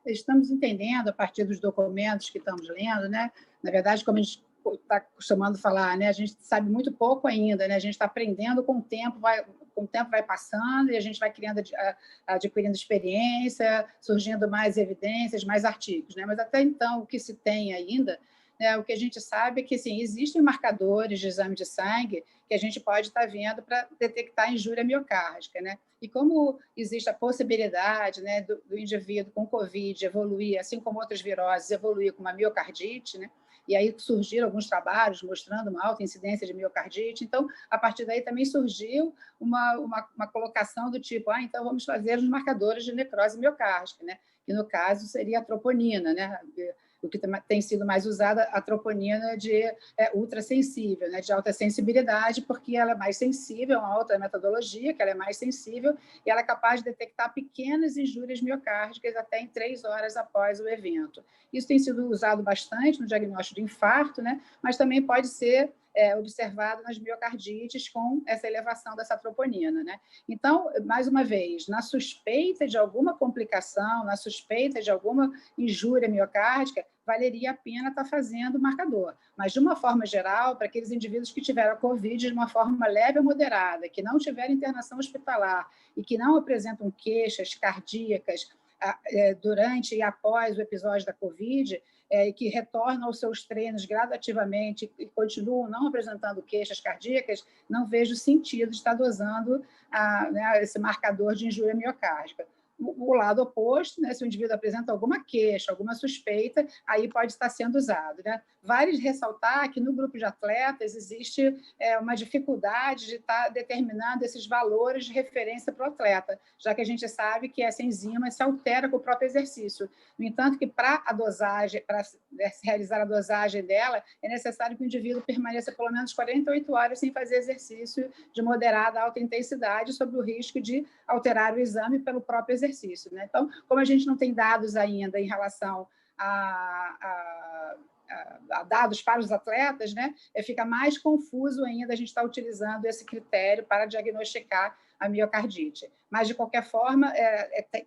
[SPEAKER 2] estamos entendendo, a partir dos documentos que estamos lendo, né, na verdade, como a gente está acostumando a falar, né, a gente sabe muito pouco ainda, né, a gente está aprendendo com o tempo, vai passando e a gente vai adquirindo experiência, surgindo mais evidências, mais artigos, né, mas até então, o que se tem ainda, o que a gente sabe é que assim, existem marcadores de exame de sangue que a gente pode estar vendo para detectar injúria miocárdica. Né? E como existe a possibilidade, né, do indivíduo com Covid evoluir, assim como outras viroses, evoluir com uma miocardite, né? E aí surgiram alguns trabalhos mostrando uma alta incidência de miocardite. Então, a partir daí também surgiu uma colocação do tipo, então vamos fazer os marcadores de necrose miocárdica, né? Que no caso seria a troponina, né? O que tem sido mais usada, a troponina ultrassensível, né, de alta sensibilidade, porque ela é mais sensível, é uma outra metodologia, que ela é mais sensível, e ela é capaz de detectar pequenas injúrias miocárdicas até em 3 horas após o evento. Isso tem sido usado bastante no diagnóstico de infarto, né, mas também pode ser observado nas miocardites com essa elevação dessa troponina. Né? Então, mais uma vez, na suspeita de alguma complicação, na suspeita de alguma injúria miocárdica, valeria a pena estar fazendo o marcador. Mas, de uma forma geral, para aqueles indivíduos que tiveram Covid de uma forma leve ou moderada, que não tiveram internação hospitalar e que não apresentam queixas cardíacas durante e após o episódio da Covid, e que retornam aos seus treinos gradativamente e continuam não apresentando queixas cardíacas, não vejo sentido de estar dosando esse marcador de injúria miocárdica. o lado oposto, né? Se o indivíduo apresenta alguma queixa, alguma suspeita, aí pode estar sendo usado, né? Vale ressaltar que no grupo de atletas existe uma dificuldade de estar determinando esses valores de referência para o atleta, já que a gente sabe que essa enzima se altera com o próprio exercício. No entanto, que para realizar a dosagem dela, é necessário que o indivíduo permaneça pelo menos 48 horas sem fazer exercício de moderada a alta intensidade, sob o risco de alterar o exame pelo próprio exercício, né? Então, como a gente não tem dados ainda em relação a dados para os atletas, né? Fica mais confuso ainda a gente estar utilizando esse critério para diagnosticar a miocardite. Mas, de qualquer forma,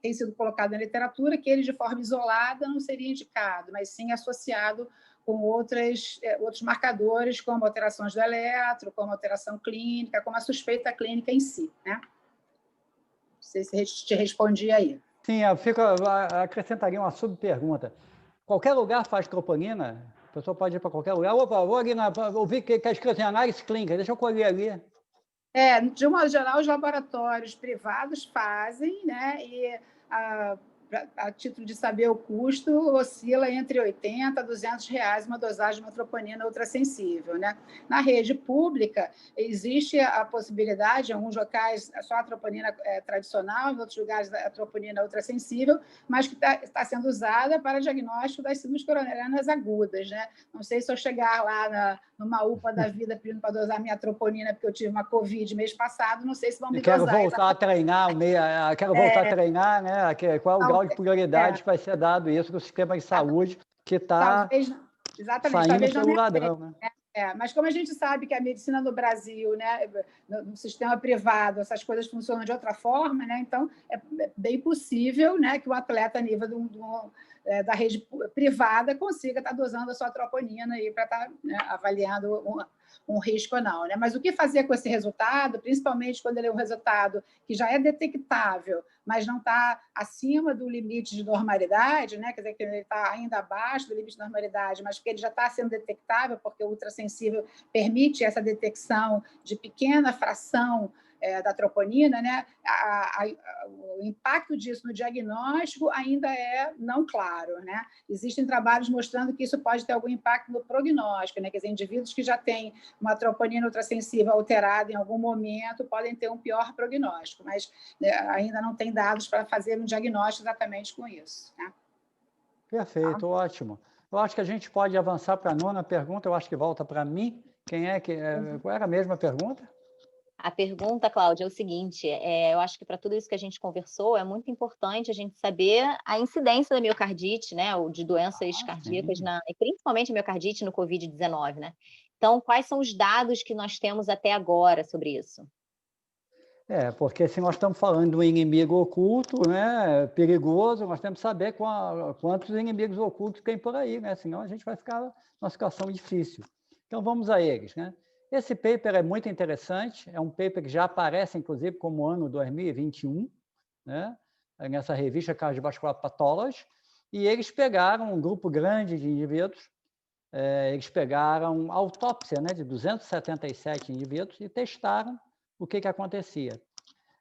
[SPEAKER 2] tem sido colocado na literatura que ele, de forma isolada, não seria indicado, mas sim associado com outros marcadores, como alterações do eletro, como alteração clínica, como a suspeita clínica em si, né? Não sei se te respondi aí.
[SPEAKER 1] Sim, eu acrescentaria uma subpergunta. Qualquer lugar faz troponina? A pessoa pode ir para qualquer lugar. Opa, vou ali ouvir que está escrito em análise clínica, deixa eu colher ali.
[SPEAKER 2] De um modo geral, os laboratórios privados fazem, né? E a título de saber o custo, oscila entre R$80 a R$200 uma dosagem de uma troponina ultrassensível, né? Na rede pública, existe a possibilidade, em alguns locais, só a troponina tradicional, em outros lugares, a troponina ultrassensível, mas que está sendo usada para diagnóstico das síndromes coronarianas agudas, né? Não sei se eu chegar lá numa UPA da vida pedindo para dosar minha troponina, porque eu tive uma Covid mês passado, não sei se vão me dosar.
[SPEAKER 1] Quero voltar a treinar, quero voltar a treinar, né? Qual é o grau de prioridade que vai ser dado isso no sistema de saúde que está saindo pelo ladrão, né?
[SPEAKER 2] Mas como a gente sabe que a medicina no Brasil, né, no sistema privado, essas coisas funcionam de outra forma, né? Então é bem possível, né, que o atleta a nível da rede privada consiga estar dosando a sua troponina para estar, né, avaliando um risco ou não, né? Mas o que fazer com esse resultado, principalmente quando ele é um resultado que já é detectável, mas não está acima do limite de normalidade, né? Quer dizer, que ele está ainda abaixo do limite de normalidade, mas porque ele já está sendo detectável, porque o ultrassensível permite essa detecção de pequena fração da troponina, né? O impacto disso no diagnóstico ainda é não claro, né? Existem trabalhos mostrando que isso pode ter algum impacto no prognóstico, né? Quer dizer, indivíduos que já têm uma troponina ultrassensível alterada em algum momento podem ter um pior prognóstico, mas ainda não tem dados para fazer um diagnóstico exatamente com isso, né?
[SPEAKER 1] Perfeito, ótimo. Eu acho que a gente pode avançar para a 9ª pergunta, eu acho que volta para mim. Qual era a mesma pergunta?
[SPEAKER 4] A pergunta, Cláudia, é o seguinte, eu acho que para tudo isso que a gente conversou, é muito importante a gente saber a incidência da miocardite, né, ou de doenças cardíacas, e principalmente a miocardite no Covid-19, né? Então, quais são os dados que nós temos até agora sobre isso?
[SPEAKER 1] Porque se nós estamos falando de um inimigo oculto, né, perigoso, nós temos que saber quantos inimigos ocultos tem por aí, né? Senão a gente vai ficar numa situação difícil. Então, vamos a eles, né? Esse paper é muito interessante, é um paper que já aparece, inclusive, como ano 2021, né, nessa revista Cardiovascular Pathology, e eles pegaram um grupo grande de indivíduos, eles pegaram autópsia, né, de 277 indivíduos e testaram o que acontecia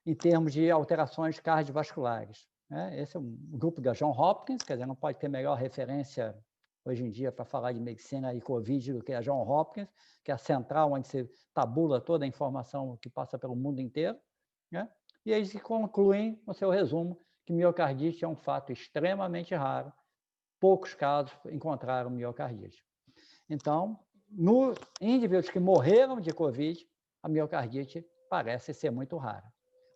[SPEAKER 1] em termos de alterações cardiovasculares, né? Esse é um grupo da Johns Hopkins, quer dizer, não pode ter melhor referência hoje em dia para falar de medicina e Covid do que a Johns Hopkins, que é a central onde se tabula toda a informação que passa pelo mundo inteiro, né? E eles concluem, no seu resumo, que miocardite é um fato extremamente raro, poucos casos encontraram miocardite. Então, em indivíduos que morreram de Covid, a miocardite parece ser muito rara.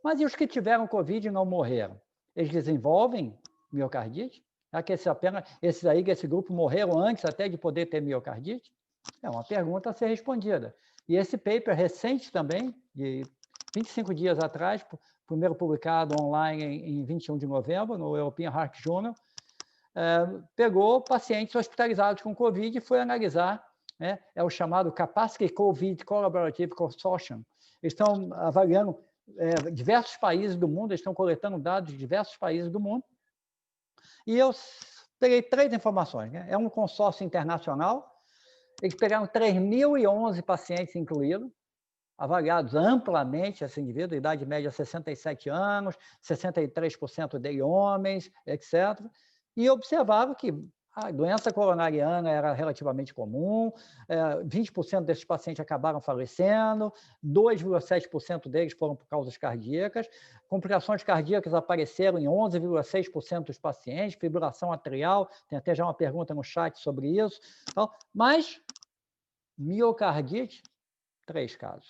[SPEAKER 1] Mas e os que tiveram Covid e não morreram? Eles desenvolvem miocardite? É que esse grupo morreram antes até de poder ter miocardite? É uma pergunta a ser respondida. E esse paper recente também, de 25 dias atrás, primeiro publicado online em 21 de novembro, no European Heart Journal, pegou pacientes hospitalizados com Covid e foi analisar, né, é o chamado Capacity COVID Collaborative Consortium. Eles estão avaliando diversos países do mundo, eles estão coletando dados de diversos países do mundo, e eu peguei 3 informações, né? É um consórcio internacional, eles pegaram 3.011 pacientes incluídos, avaliados amplamente esse indivíduo, idade média 67 anos, 63% dele homens, etc. E observaram que a doença coronariana era relativamente comum, 20% desses pacientes acabaram falecendo, 2,7% deles foram por causas cardíacas, complicações cardíacas apareceram em 11,6% dos pacientes, fibrilação atrial, tem até já uma pergunta no chat sobre isso, então, mas miocardite, 3 casos.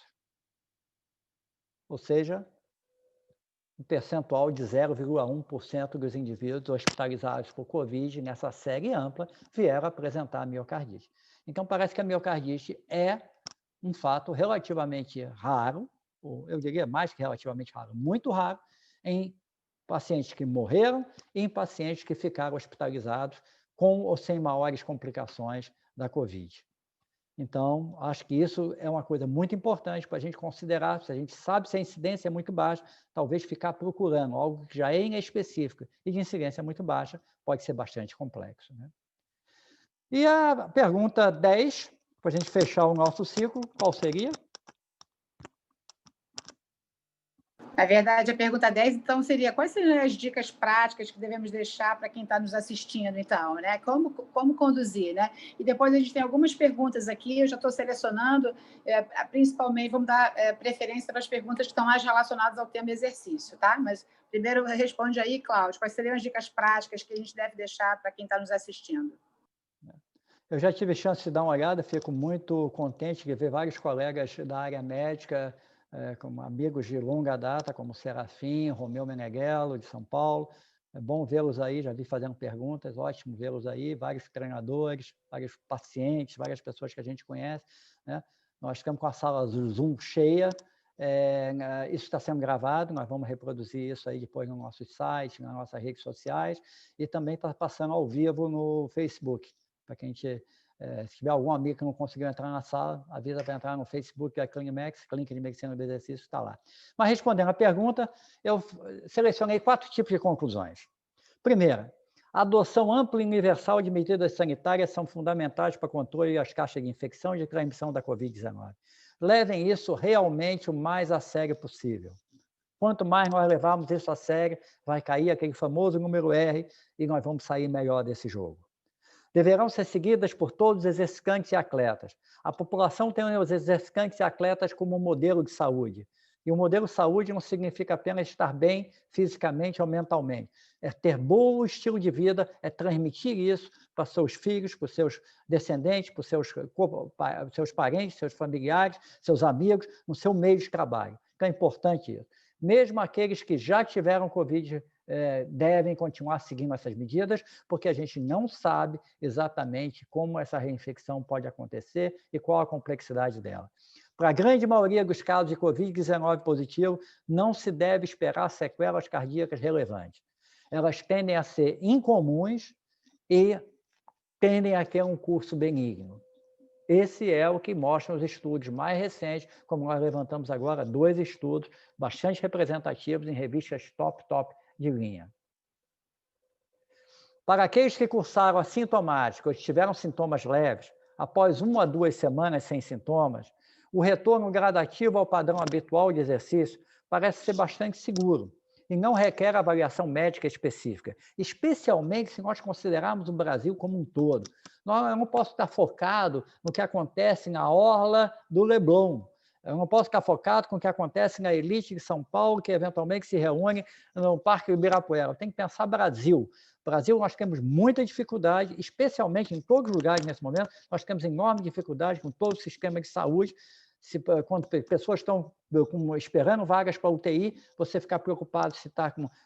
[SPEAKER 1] Ou seja, um percentual de 0,1% dos indivíduos hospitalizados por Covid, nessa série ampla, vieram apresentar miocardite. Então, parece que a miocardite é um fato relativamente raro, ou eu diria mais que relativamente raro, muito raro, em pacientes que morreram e em pacientes que ficaram hospitalizados com ou sem maiores complicações da Covid. Então, acho que isso é uma coisa muito importante para a gente considerar. Se a gente sabe se a incidência é muito baixa, talvez ficar procurando algo que já é inespecífico e de incidência muito baixa pode ser bastante complexo, né? E a pergunta 10, para a gente fechar o nosso ciclo, qual seria?
[SPEAKER 2] Na verdade, a pergunta 10, então, seria quais seriam as dicas práticas que devemos deixar para quem está nos assistindo, então, né? Como conduzir, né? E depois a gente tem algumas perguntas aqui, eu já estou selecionando, principalmente, vamos dar preferência para as perguntas que estão mais relacionadas ao tema exercício, tá? Mas primeiro responde aí, Cláudio, quais seriam as dicas práticas que a gente deve deixar para quem está nos assistindo?
[SPEAKER 1] Eu já tive chance de dar uma olhada, fico muito contente de ver vários colegas da área médica, como amigos de longa data, como Serafim, Romeu Meneghello, de São Paulo. É bom vê-los aí, já vi fazendo perguntas, ótimo vê-los aí, vários treinadores, vários pacientes, várias pessoas que a gente conhece, né? Nós estamos com a sala Zoom cheia, isso está sendo gravado, nós vamos reproduzir isso aí depois no nosso site, nas nossas redes sociais, e também está passando ao vivo no Facebook, para quem se tiver algum amigo que não conseguiu entrar na sala, avisa para entrar no Facebook da Clinimex, Clínica de Medicina do Exercício, está lá. Mas respondendo a pergunta, eu selecionei 4 tipos de conclusões. Primeira, a adoção ampla e universal de medidas sanitárias são fundamentais para o controle das caixas de infecção e de transmissão da Covid-19. Levem isso realmente o mais a sério possível. Quanto mais nós levarmos isso a sério, vai cair aquele famoso número R e nós vamos sair melhor desse jogo. Deverão ser seguidas por todos os exercitantes e atletas. A população tem os exercitantes e atletas como um modelo de saúde. E o modelo de saúde não significa apenas estar bem fisicamente ou mentalmente. É ter bom estilo de vida, é transmitir isso para seus filhos, para os seus descendentes, para os seus parentes, seus familiares, seus amigos, no seu meio de trabalho. Então é importante isso. Mesmo aqueles que já tiveram Covid devem continuar seguindo essas medidas, porque a gente não sabe exatamente como essa reinfecção pode acontecer e qual a complexidade dela. Para a grande maioria dos casos de Covid-19 positivo, não se deve esperar sequelas cardíacas relevantes. Elas tendem a ser incomuns e tendem a ter um curso benigno. Esse é o que mostram os estudos mais recentes, como nós levantamos agora 2 estudos bastante representativos em revistas top de linha. Para aqueles que cursaram assintomáticos ou tiveram sintomas leves, após 1 a 2 semanas sem sintomas, o retorno gradativo ao padrão habitual de exercício parece ser bastante seguro e não requer avaliação médica específica, especialmente se nós considerarmos o Brasil como um todo. Eu não posso estar focado no que acontece na orla do Leblon. Eu não posso ficar focado com o que acontece na elite de São Paulo, que eventualmente se reúne no Parque Ibirapuera. Eu tenho que pensar Brasil. Brasil, nós temos muita dificuldade, especialmente em todos os lugares nesse momento, nós temos enorme dificuldade com todo o sistema de saúde. Quando pessoas estão esperando vagas para UTI, você ficar preocupado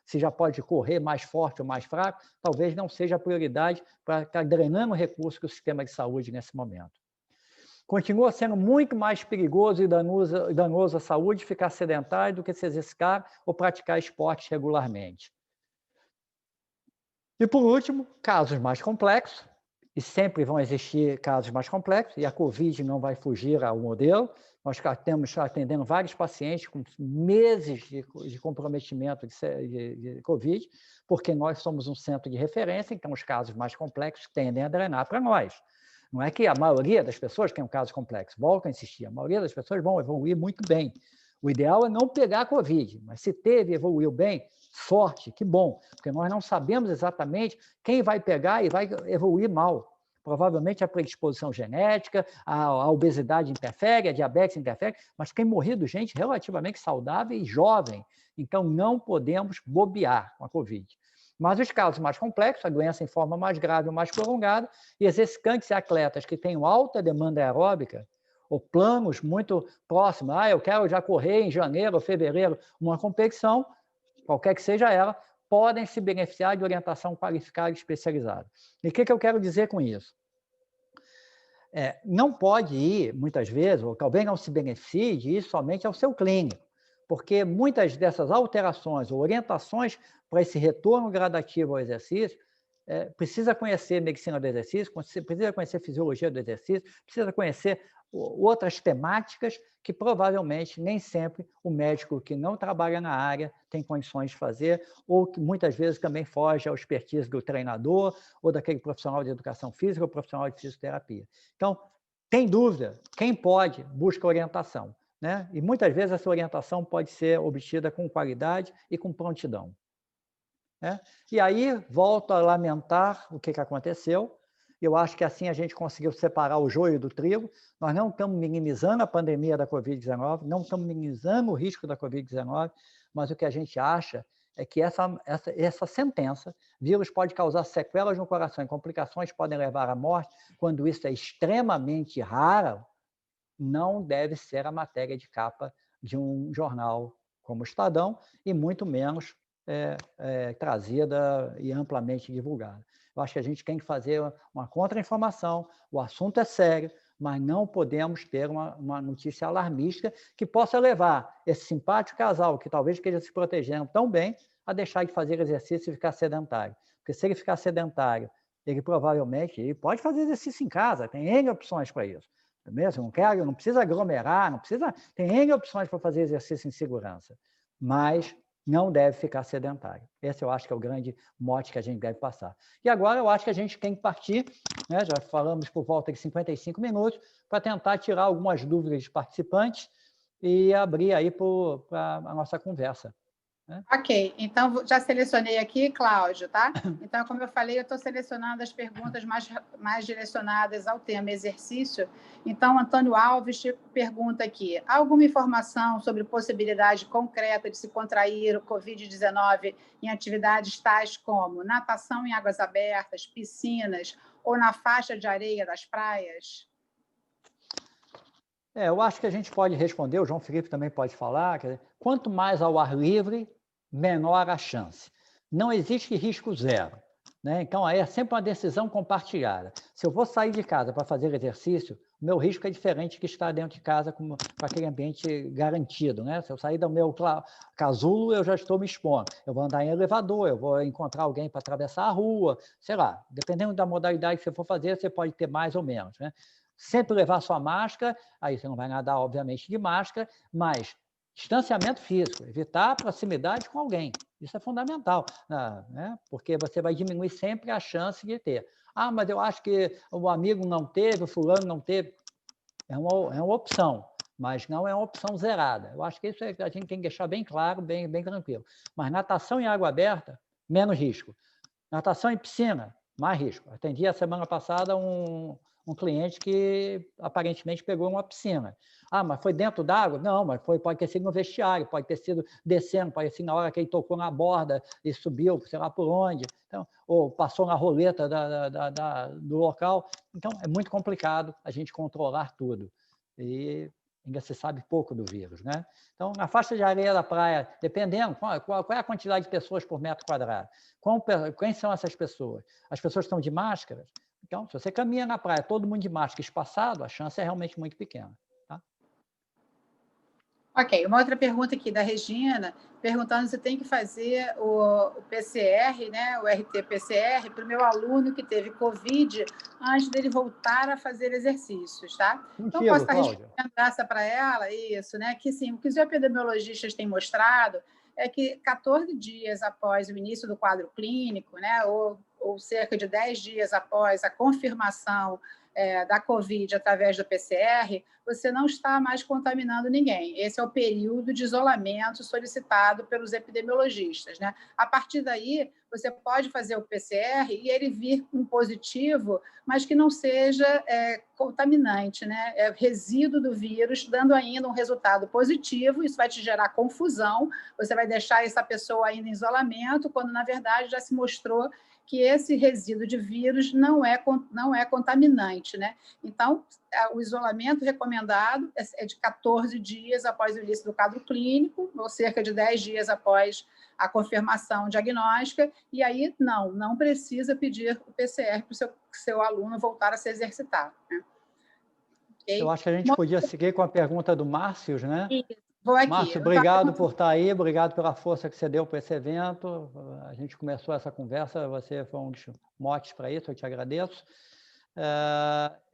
[SPEAKER 1] se já pode correr mais forte ou mais fraco, talvez não seja a prioridade para estar drenando recursos que o sistema de saúde nesse momento. Continua sendo muito mais perigoso e danoso à saúde ficar sedentário do que se exercitar ou praticar esportes regularmente. E, por último, casos mais complexos, e sempre vão existir casos mais complexos, e a Covid não vai fugir ao modelo. Nós estamos atendendo vários pacientes com meses de comprometimento de Covid, porque nós somos um centro de referência, então os casos mais complexos tendem a drenar para nós. Não é que a maioria das pessoas tem um caso complexo. Volto a insistir, a maioria das pessoas vão evoluir muito bem. O ideal é não pegar a Covid, mas se teve e evoluiu bem, sorte, que bom, porque nós não sabemos exatamente quem vai pegar e vai evoluir mal. Provavelmente a predisposição genética, a obesidade interfere, a diabetes interfere, mas tem morrido gente relativamente saudável e jovem. Então, não podemos bobear com a Covid. Mas os casos mais complexos, a doença em forma mais grave ou mais prolongada, e exercitantes e atletas que têm alta demanda aeróbica, ou planos muito próximos, eu quero já correr em janeiro ou fevereiro uma competição, qualquer que seja ela, podem se beneficiar de orientação qualificada e especializada. E o que eu quero dizer com isso? Não pode ir, muitas vezes, ou talvez não se beneficie de ir somente ao seu clínico, porque muitas dessas alterações ou orientações para esse retorno gradativo ao exercício, precisa conhecer medicina do exercício, precisa conhecer fisiologia do exercício, precisa conhecer outras temáticas que provavelmente nem sempre o médico que não trabalha na área tem condições de fazer, ou que muitas vezes também foge ao expertise do treinador, ou daquele profissional de educação física, ou profissional de fisioterapia. Então, tem dúvida, quem pode, busca orientação, né? E muitas vezes essa orientação pode ser obtida com qualidade e com prontidão. Né? E aí, volto a lamentar o que aconteceu. Eu acho que assim a gente conseguiu separar o joio do trigo. Nós não estamos minimizando a pandemia da Covid-19, não estamos minimizando o risco da Covid-19, mas o que a gente acha é que essa sentença, vírus pode causar sequelas no coração e complicações podem levar à morte, quando isso é extremamente raro, não deve ser a matéria de capa de um jornal como o Estadão, e muito menos trazida e amplamente divulgada. Eu acho que a gente tem que fazer uma contra-informação, o assunto é sério, mas não podemos ter uma notícia alarmista que possa levar esse simpático casal, que talvez esteja se protegendo tão bem, a deixar de fazer exercício e ficar sedentário. Porque se ele ficar sedentário, ele provavelmente pode fazer exercício em casa, tem N opções para isso. Mesmo? Não precisa aglomerar, tem N opções para fazer exercício em segurança. Mas não deve ficar sedentário. Esse eu acho que é o grande mote que a gente deve passar. E agora eu acho que a gente tem que partir, né, já falamos por volta de 55 minutos, para tentar tirar algumas dúvidas dos participantes e abrir aí para a nossa conversa. Né?
[SPEAKER 2] Ok, então já selecionei aqui, Cláudio, tá? Então, como eu falei, eu estou selecionando as perguntas mais direcionadas ao tema exercício. Então, Antônio Alves pergunta aqui: há alguma informação sobre possibilidade concreta de se contrair o Covid-19 em atividades tais como natação em águas abertas, piscinas ou na faixa de areia das praias?
[SPEAKER 1] Eu acho que a gente pode responder, o João Felipe também pode falar, quanto mais ao ar livre, menor a chance. Não existe risco zero. Né? Então, aí é sempre uma decisão compartilhada. Se eu vou sair de casa para fazer exercício, o meu risco é diferente que estar dentro de casa com aquele ambiente garantido. Né? Se eu sair do meu casulo, eu já estou me expondo. Eu vou andar em elevador, eu vou encontrar alguém para atravessar a rua, sei lá. Dependendo da modalidade que você for fazer, você pode ter mais ou menos. Né? Sempre levar sua máscara, aí você não vai nadar, obviamente, de máscara, mas distanciamento físico, evitar a proximidade com alguém. Isso é fundamental, né? Porque você vai diminuir sempre a chance de ter. Mas eu acho que o amigo não teve, o fulano não teve. É uma opção, mas não é uma opção zerada. Eu acho que isso a gente tem que deixar bem claro, bem tranquilo. Mas natação em água aberta, menos risco. Natação em piscina, mais risco. Atendi a semana passada um cliente que aparentemente pegou uma piscina. Mas foi dentro d'água? Não, mas pode ter sido no vestiário, pode ter sido descendo, pode ter sido na hora que ele tocou na borda e subiu, sei lá por onde, então, ou passou na roleta do local. Então, é muito complicado a gente controlar tudo. E ainda se sabe pouco do vírus, né? Então, na faixa de areia da praia, dependendo, qual é a quantidade de pessoas por metro quadrado? Quem são essas pessoas? As pessoas estão de máscara? Então, se você caminha na praia, todo mundo de máscara espaçado, a chance é realmente muito pequena. Tá?
[SPEAKER 2] Ok, uma outra pergunta aqui da Regina, perguntando se tem que fazer o PCR, né, o RT-PCR, para o meu aluno que teve Covid antes dele voltar a fazer exercícios, tá? Então, posso estar respondendo essa para ela, isso, né? Que sim, o que os epidemiologistas têm mostrado é que 14 dias após o início do quadro clínico, né, ou cerca de 10 dias após a confirmação da Covid através do PCR, você não está mais contaminando ninguém. Esse é o período de isolamento solicitado pelos epidemiologistas, né? A partir daí, você pode fazer o PCR e ele vir um positivo, mas que não seja contaminante, né? É resíduo do vírus, dando ainda um resultado positivo. Isso vai te gerar confusão, você vai deixar essa pessoa ainda em isolamento, quando, na verdade, já se mostrou que esse resíduo de vírus não é contaminante, né? Então, o isolamento recomendado é de 14 dias após o início do quadro clínico, ou cerca de 10 dias após a confirmação diagnóstica, e aí não precisa pedir o PCR para o seu aluno voltar a se exercitar, né? Okay?
[SPEAKER 1] Eu acho que a gente podia seguir com a pergunta do Márcio, né?
[SPEAKER 2] Vou aqui.
[SPEAKER 1] Márcio, obrigado por estar aí, obrigado pela força que você deu para esse evento. A gente começou essa conversa, você foi um dos motes para isso, eu te agradeço.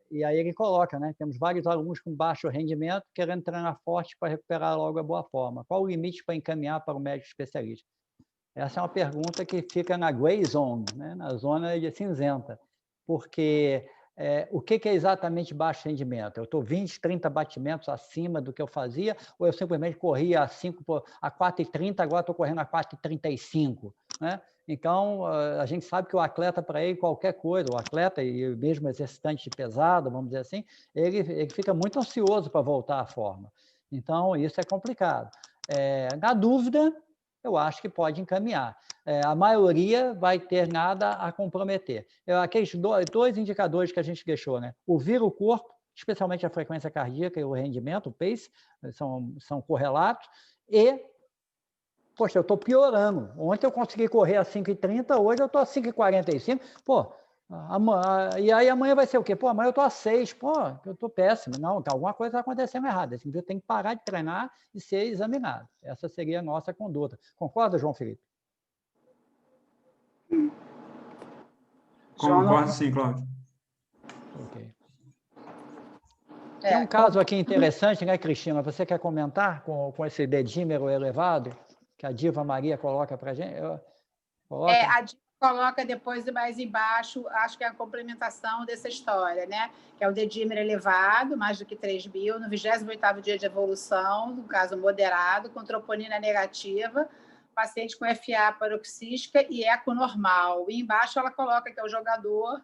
[SPEAKER 1] E aí ele coloca, né? Temos vários alunos com baixo rendimento querendo treinar forte para recuperar logo a boa forma. Qual o limite para encaminhar para o médico especialista? Essa é uma pergunta que fica na gray zone, né? Na zona de cinzenta, porque o que é exatamente baixo rendimento? Eu estou 20, 30 batimentos acima do que eu fazia, ou eu simplesmente corria a 4,30, agora estou correndo a 4,35, né? Então, a gente sabe que o atleta, para ele, qualquer coisa, o atleta e mesmo exercitante pesado, vamos dizer assim, ele fica muito ansioso para voltar à forma. Então, isso é complicado. Na dúvida, eu acho que pode encaminhar. A maioria vai ter nada a comprometer. Aqueles dois indicadores que a gente deixou, né? Ouvir o corpo, especialmente a frequência cardíaca e o rendimento, o pace, são correlatos, e, poxa, eu estou piorando. Ontem eu consegui correr a 5,30, hoje eu estou a 5,45, e aí amanhã vai ser o quê? Amanhã eu estou a 6, eu estou péssimo. Não, alguma coisa está acontecendo errada. Esse indivíduo tem que parar de treinar e ser examinado. Essa seria a nossa conduta. Concorda, João Felipe?
[SPEAKER 6] Concordo, sim, Cláudio.
[SPEAKER 1] Ok. Tem um caso aqui interessante, né, Cristina? Você quer comentar com esse dedímero elevado que a Diva Maria coloca para a gente?
[SPEAKER 2] A Diva coloca depois mais embaixo, acho que é a complementação dessa história, né? Que é o dedímero elevado, mais do que 3.000, no 28º dia de evolução, no caso moderado, com troponina negativa, paciente com FA paroxística e eco normal. E embaixo ela coloca que é o jogador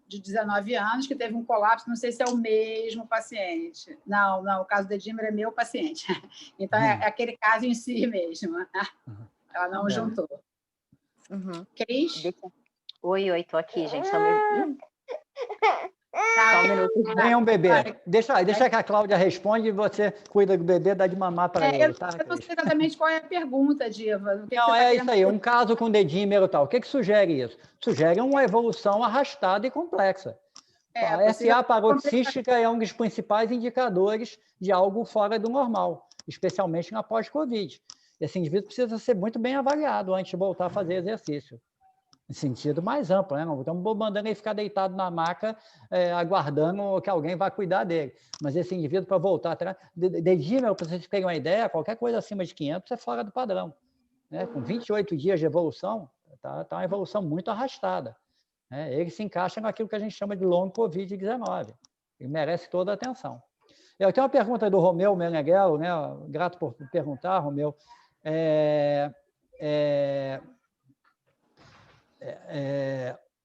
[SPEAKER 2] de 19 anos que teve um colapso, não sei se é o mesmo paciente. Não, o caso do dedímero é meu paciente. Então, é aquele caso em si mesmo. Ela não juntou. Cris?
[SPEAKER 4] Oi, estou aqui, gente. Só
[SPEAKER 1] um minuto. Ganha um bebê. Deixa que a Cláudia responde e você cuida do bebê, dá de mamar para ele.
[SPEAKER 2] Tá? Eu não sei exatamente qual é a pergunta, Diva.
[SPEAKER 1] Isso aí, um caso com dedímero e tal. O que sugere isso? Sugere uma evolução arrastada e complexa. A FA paroxística é um dos principais indicadores de algo fora do normal, especialmente na pós-Covid. Esse indivíduo precisa ser muito bem avaliado antes de voltar a fazer exercício. Em sentido mais amplo, né? Não estamos mandando ele ficar deitado na maca, aguardando que alguém vá cuidar dele. Mas esse indivíduo, para voltar atrás, dedímero, para vocês terem uma ideia, qualquer coisa acima de 500 é fora do padrão, né? Com 28 dias de evolução, está uma evolução muito arrastada, né? Ele se encaixa naquilo que a gente chama de long Covid-19. Ele merece toda a atenção. Eu tenho uma pergunta do Romeu Meneghello, né? Grato por perguntar, Romeu.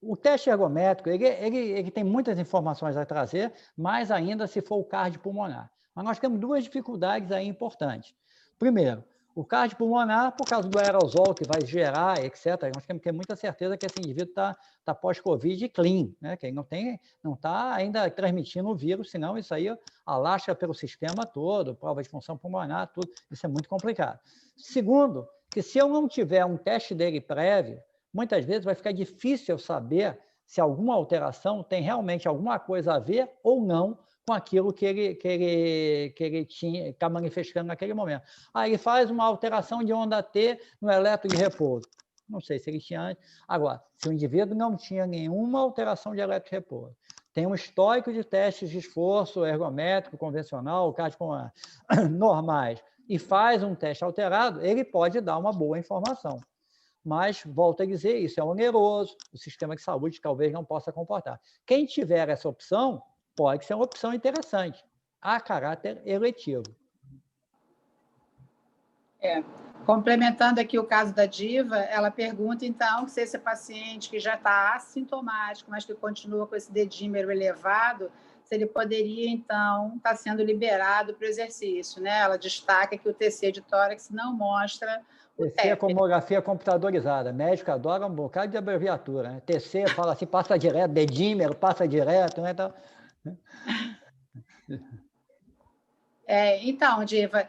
[SPEAKER 1] O teste ergométrico, ele tem muitas informações a trazer, mais ainda se for o cardiopulmonar. Mas nós temos duas dificuldades aí importantes. Primeiro, o cardiopulmonar, por causa do aerosol que vai gerar, etc., nós temos que ter muita certeza que esse indivíduo está pós-Covid clean, né? Que ele não está ainda transmitindo o vírus, senão isso aí alastra pelo sistema todo, prova de função pulmonar, tudo. Isso é muito complicado. Segundo, que se eu não tiver um teste dele prévio, muitas vezes vai ficar difícil eu saber se alguma alteração tem realmente alguma coisa a ver ou não com aquilo que ele está manifestando naquele momento. Ele faz uma alteração de onda T no eletro de repouso. Não sei se ele tinha antes. Agora, se o indivíduo não tinha nenhuma alteração de eletro de repouso, tem um histórico de testes de esforço ergométrico, convencional, cardiopulmonar, normais, e faz um teste alterado, ele pode dar uma boa informação. Mas, volto a dizer, isso é oneroso, o sistema de saúde talvez não possa comportar. Quem tiver essa opção, pode ser uma opção interessante, a caráter eletivo.
[SPEAKER 2] Complementando aqui o caso da Diva, ela pergunta, então, se esse paciente que já está assintomático, mas que continua com esse dedímero elevado, se ele poderia, então, estar sendo liberado para o exercício, né? Ela destaca que o TC de tórax não mostra o
[SPEAKER 1] TC é
[SPEAKER 2] TEP.
[SPEAKER 1] tomografia computadorizada. Médico adora um bocado de abreviatura, né? TC fala assim, passa direto, dedímero, passa direto, né? Então...
[SPEAKER 2] Então, Diva,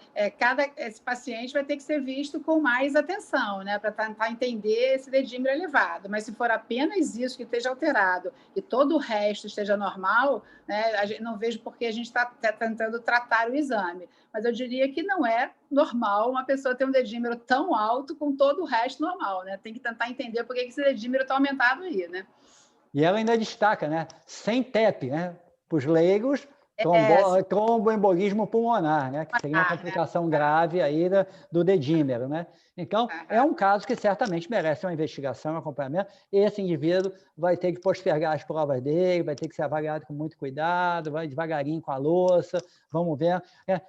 [SPEAKER 2] esse paciente vai ter que ser visto com mais atenção, né, para tentar entender esse dedímero elevado. Mas se for apenas isso que esteja alterado e todo o resto esteja normal, né, a gente não vejo por que a gente está tentando tratar o exame. Mas eu diria que não é normal uma pessoa ter um dedímero tão alto com todo o resto normal, né? Tem que tentar entender por que esse dedímero está aumentado aí, né?
[SPEAKER 1] E ela ainda destaca, né? Sem TEP, né? Para os leigos, tromboembolismo pulmonar, né? Que seria uma complicação grave aí do dedímero, né? Então, é um caso que certamente merece uma investigação, um acompanhamento. Esse indivíduo vai ter que postergar as provas dele, vai ter que ser avaliado com muito cuidado, vai devagarinho com a louça, vamos ver.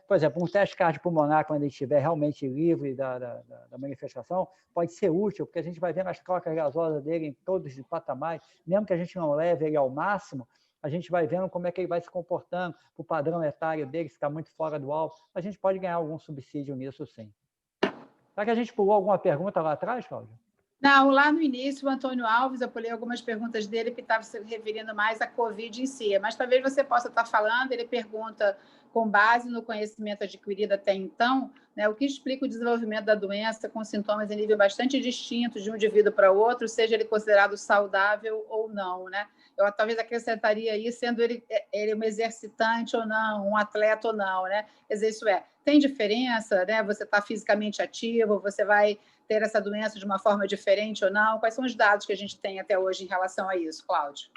[SPEAKER 1] Por exemplo, um teste cardiopulmonar, quando ele estiver realmente livre da manifestação, pode ser útil, porque a gente vai vendo as trocas gasosas dele em todos os patamares, mesmo que a gente não leve ele ao máximo, a gente vai vendo como é que ele vai se comportando, o padrão etário dele, se está muito fora do alvo, a gente pode ganhar algum subsídio nisso, sim. Será que a gente pulou alguma pergunta lá atrás, Cláudia?
[SPEAKER 2] Não, lá no início, o Antônio Alves, eu pulei algumas perguntas dele que estavam se referindo mais à Covid em si, mas talvez você possa estar falando, ele pergunta, com base no conhecimento adquirido até então, né, o que explica o desenvolvimento da doença com sintomas em nível bastante distinto de um indivíduo para o outro, seja ele considerado saudável ou não, né? Eu talvez acrescentaria aí, sendo ele um exercitante ou não, um atleta ou não, né? Isso tem diferença, né? Você está fisicamente ativo, você vai ter essa doença de uma forma diferente ou não? Quais são os dados que a gente tem até hoje em relação a isso, Cláudio?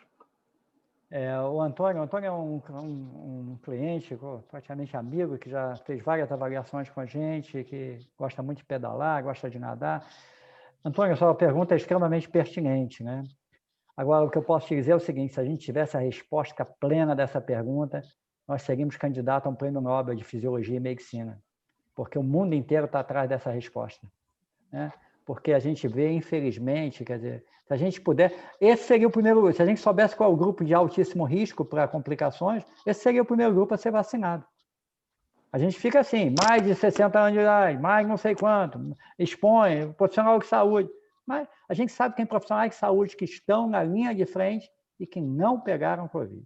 [SPEAKER 1] O Antônio é um cliente, praticamente amigo, que já fez várias avaliações com a gente, que gosta muito de pedalar, gosta de nadar. Antônio, a sua pergunta é extremamente pertinente, né? Agora, o que eu posso te dizer é o seguinte, se a gente tivesse a resposta plena dessa pergunta, nós seríamos candidatos a um prêmio Nobel de Fisiologia e Medicina, porque o mundo inteiro está atrás dessa resposta, né? Porque a gente vê, infelizmente, quer dizer, se a gente puder, esse seria o primeiro grupo, se a gente soubesse qual é o grupo de altíssimo risco para complicações, esse seria o primeiro grupo a ser vacinado. A gente fica assim, mais de 60 anos de idade, mais não sei quanto, expõe, profissional de saúde, mas a gente sabe que tem profissionais de saúde que estão na linha de frente e que não pegaram Covid.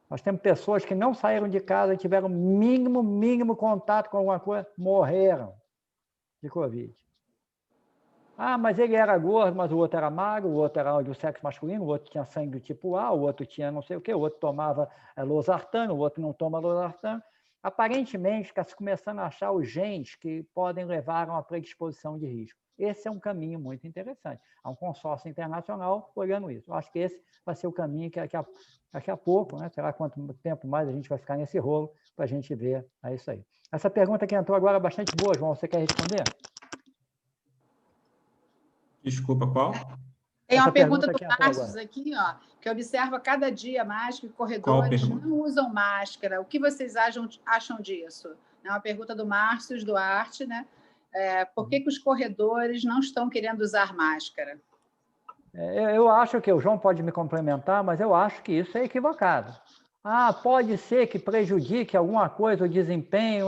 [SPEAKER 1] Nós temos pessoas que não saíram de casa e tiveram mínimo contato com alguma coisa, morreram de Covid. Ah, mas ele era gordo, mas o outro era magro, o outro era do sexo masculino, o outro tinha sangue do tipo A, o outro tinha não sei o quê, o outro tomava losartano, o outro não toma losartano. Aparentemente, está se começando a achar os genes que podem levar a uma predisposição de risco. Esse é um caminho muito interessante. Há um consórcio internacional olhando isso. Eu acho que esse vai ser o caminho que daqui a pouco, né? Será quanto tempo mais a gente vai ficar nesse rolo para a gente ver isso aí. Essa pergunta que entrou agora é bastante boa, João. Você quer responder?
[SPEAKER 6] Desculpa, qual?
[SPEAKER 2] Tem uma pergunta do Márcio aqui, ó, que observa cada dia mais que corredores não usam máscara. O que vocês acham disso? É uma pergunta do Márcio Duarte, né? Por que os corredores não estão querendo usar máscara?
[SPEAKER 1] Eu acho que o João pode me complementar, mas eu acho que isso é equivocado. Pode ser que prejudique alguma coisa o desempenho.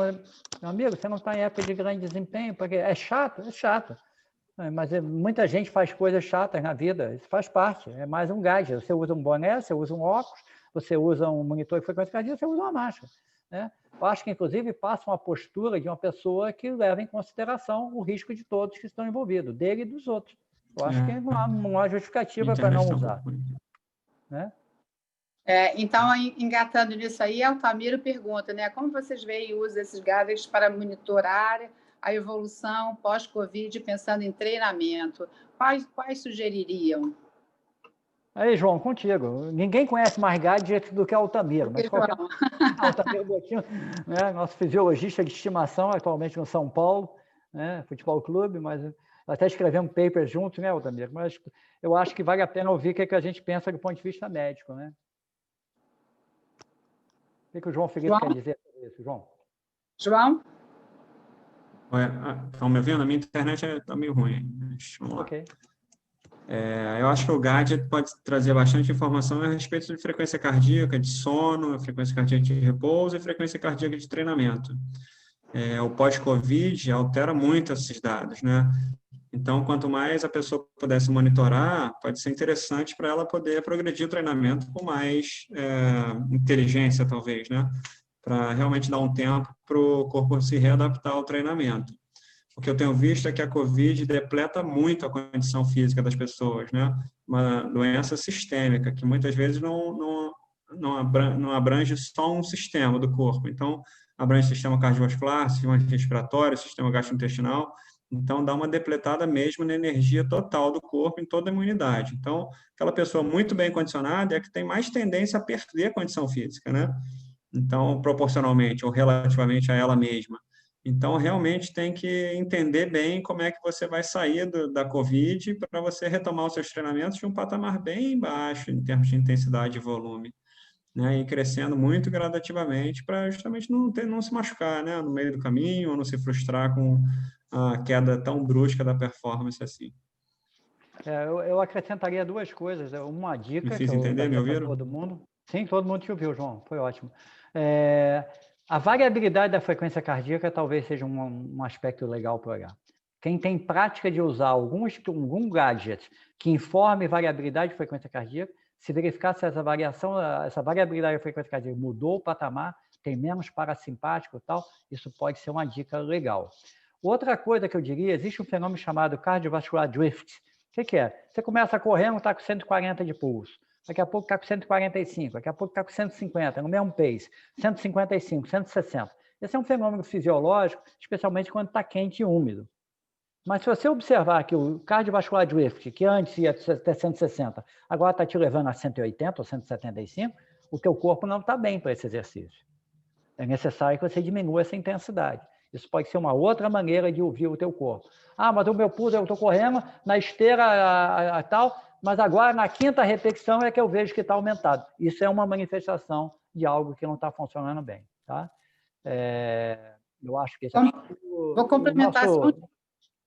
[SPEAKER 1] Meu amigo, você não está em época de grande desempenho, porque é chato, mas muita gente faz coisas chatas na vida, isso faz parte, é mais um gadget. Você usa um boné, você usa um óculos, você usa um monitor de frequência cardíaca, você usa uma máscara, né? Eu acho que, inclusive, passa uma postura de uma pessoa que leva em consideração o risco de todos que estão envolvidos, dele e dos outros. Eu acho que não há justificativa para não usar, né?
[SPEAKER 2] Então, engatando nisso aí, Altamiro pergunta, né? Como vocês veem o uso desses gadgets para monitorar a evolução pós-Covid, pensando em treinamento? Quais sugeririam?
[SPEAKER 1] Aí, João, contigo. Ninguém conhece mais gadget do que Altamiro. Mas Altamiro Botinho, né, nosso fisiologista de estimação, atualmente no São Paulo, né, Futebol Clube, mas até escrevemos um paper juntos, né, Aldamir? Mas eu acho que vale a pena ouvir o que a gente pensa do ponto de vista médico, né? O que o João Felipe quer dizer sobre isso, João?
[SPEAKER 2] João?
[SPEAKER 6] Estão me ouvindo? A minha internet está meio ruim. Vamos lá.
[SPEAKER 1] Ok.
[SPEAKER 6] Eu acho que o gadget pode trazer bastante informação a respeito de frequência cardíaca, de sono, frequência cardíaca de repouso e frequência cardíaca de treinamento. O pós-Covid altera muito esses dados, né? Então, quanto mais a pessoa pudesse monitorar, pode ser interessante para ela poder progredir o treinamento com mais inteligência, talvez, né? Para realmente dar um tempo para o corpo se readaptar ao treinamento. O que eu tenho visto é que a COVID depleta muito a condição física das pessoas, né? Uma doença sistêmica, que muitas vezes não abrange só um sistema do corpo. Então, abrange o sistema cardiovascular, sistema respiratório, sistema gastrointestinal. Então, dá uma depletada mesmo na energia total do corpo, em toda a imunidade. Então, aquela pessoa muito bem condicionada é que tem mais tendência a perder a condição física, né? Então, proporcionalmente ou relativamente a ela mesma. Então, realmente tem que entender bem como é que você vai sair da COVID para você retomar os seus treinamentos de um patamar bem baixo em termos de intensidade e volume, né? E crescendo muito gradativamente para justamente não se machucar, né? No meio do caminho, ou não se frustrar com a queda tão brusca da performance assim.
[SPEAKER 1] Eu acrescentaria duas coisas. Uma dica
[SPEAKER 6] Me fiz
[SPEAKER 1] que eu
[SPEAKER 6] entender? Me
[SPEAKER 1] daria para
[SPEAKER 6] ouviram?
[SPEAKER 1] todo mundo. Sim, todo mundo te ouviu, João. Foi ótimo. A variabilidade da frequência cardíaca talvez seja um aspecto legal para olhar. Quem tem prática de usar algum gadget que informe variabilidade de frequência cardíaca, se verificar se essa variabilidade da frequência cardíaca mudou o patamar, tem menos parasimpático e tal, isso pode ser uma dica legal. Outra coisa que eu diria, existe um fenômeno chamado cardiovascular drift. O que é? Você começa correndo, está com 140 de pulso. Daqui a pouco está com 145, daqui a pouco está com 150, no mesmo pace, 155, 160. Esse é um fenômeno fisiológico, especialmente quando está quente e úmido. Mas se você observar que o cardiovascular drift, que antes ia até 160, agora está te levando a 180 ou 175, o teu corpo não está bem para esse exercício. É necessário que você diminua essa intensidade. Isso pode ser uma outra maneira de ouvir o teu corpo. Mas o meu pulso, eu estou correndo na esteira tal, mas agora na quinta repetição é que eu vejo que está aumentado. Isso é uma manifestação de algo que não está funcionando bem. Tá? Eu acho que...
[SPEAKER 2] Vou complementar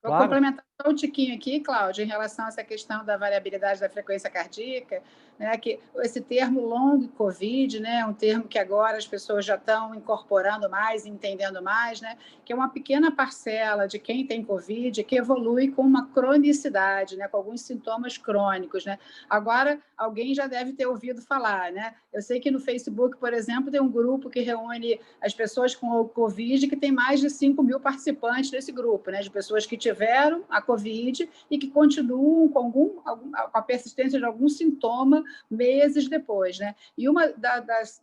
[SPEAKER 1] Claro.
[SPEAKER 2] Vou complementar só um tiquinho aqui, Cláudia, em relação a essa questão da variabilidade da frequência cardíaca, né, que esse termo long COVID, né, é um termo que agora as pessoas já estão incorporando mais, entendendo mais, né, que é uma pequena parcela de quem tem COVID que evolui com uma cronicidade, né, com alguns sintomas crônicos, né. Agora, alguém já deve ter ouvido falar, né. Eu sei que no Facebook, por exemplo, tem um grupo que reúne as pessoas com o COVID, que tem mais de 5 mil participantes nesse grupo, né, de pessoas que tiveram a COVID e que continuam com a persistência de algum sintoma meses depois, né? E uma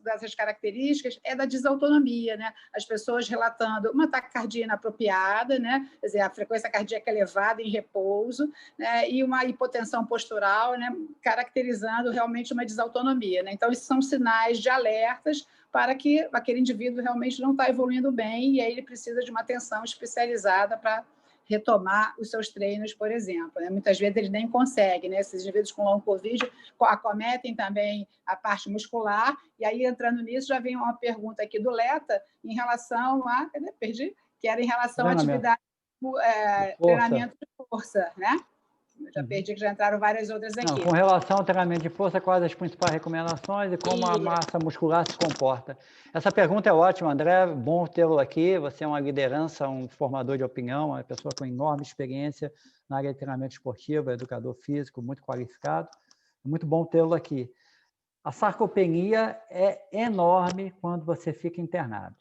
[SPEAKER 2] dessas características é da desautonomia, né? As pessoas relatando uma taquicardia inapropriada, né? Quer dizer, a frequência cardíaca elevada em repouso, né? E uma hipotensão postural, né? Caracterizando realmente uma desautonomia, né? Então, esses são sinais de alertas para que aquele indivíduo realmente não está evoluindo bem e aí ele precisa de uma atenção especializada para retomar os seus treinos, por exemplo. Né? Muitas vezes eles nem conseguem, né? Esses indivíduos com long COVID acometem também a parte muscular, e aí, entrando nisso, já vem uma pergunta aqui do Leta em relação a... Cadê? Perdi? Que era em relação à atividade, treinamento de força, né? Eu já perdi, que já entraram várias outras aqui.
[SPEAKER 1] Não, com relação ao treinamento de força, quais as principais recomendações e como a massa muscular se comporta? Essa pergunta é ótima, André, bom tê-lo aqui. Você é uma liderança, um formador de opinião, uma pessoa com enorme experiência na área de treinamento esportivo, educador físico, muito qualificado. É muito bom tê-lo aqui. A sarcopenia é enorme quando você fica internado.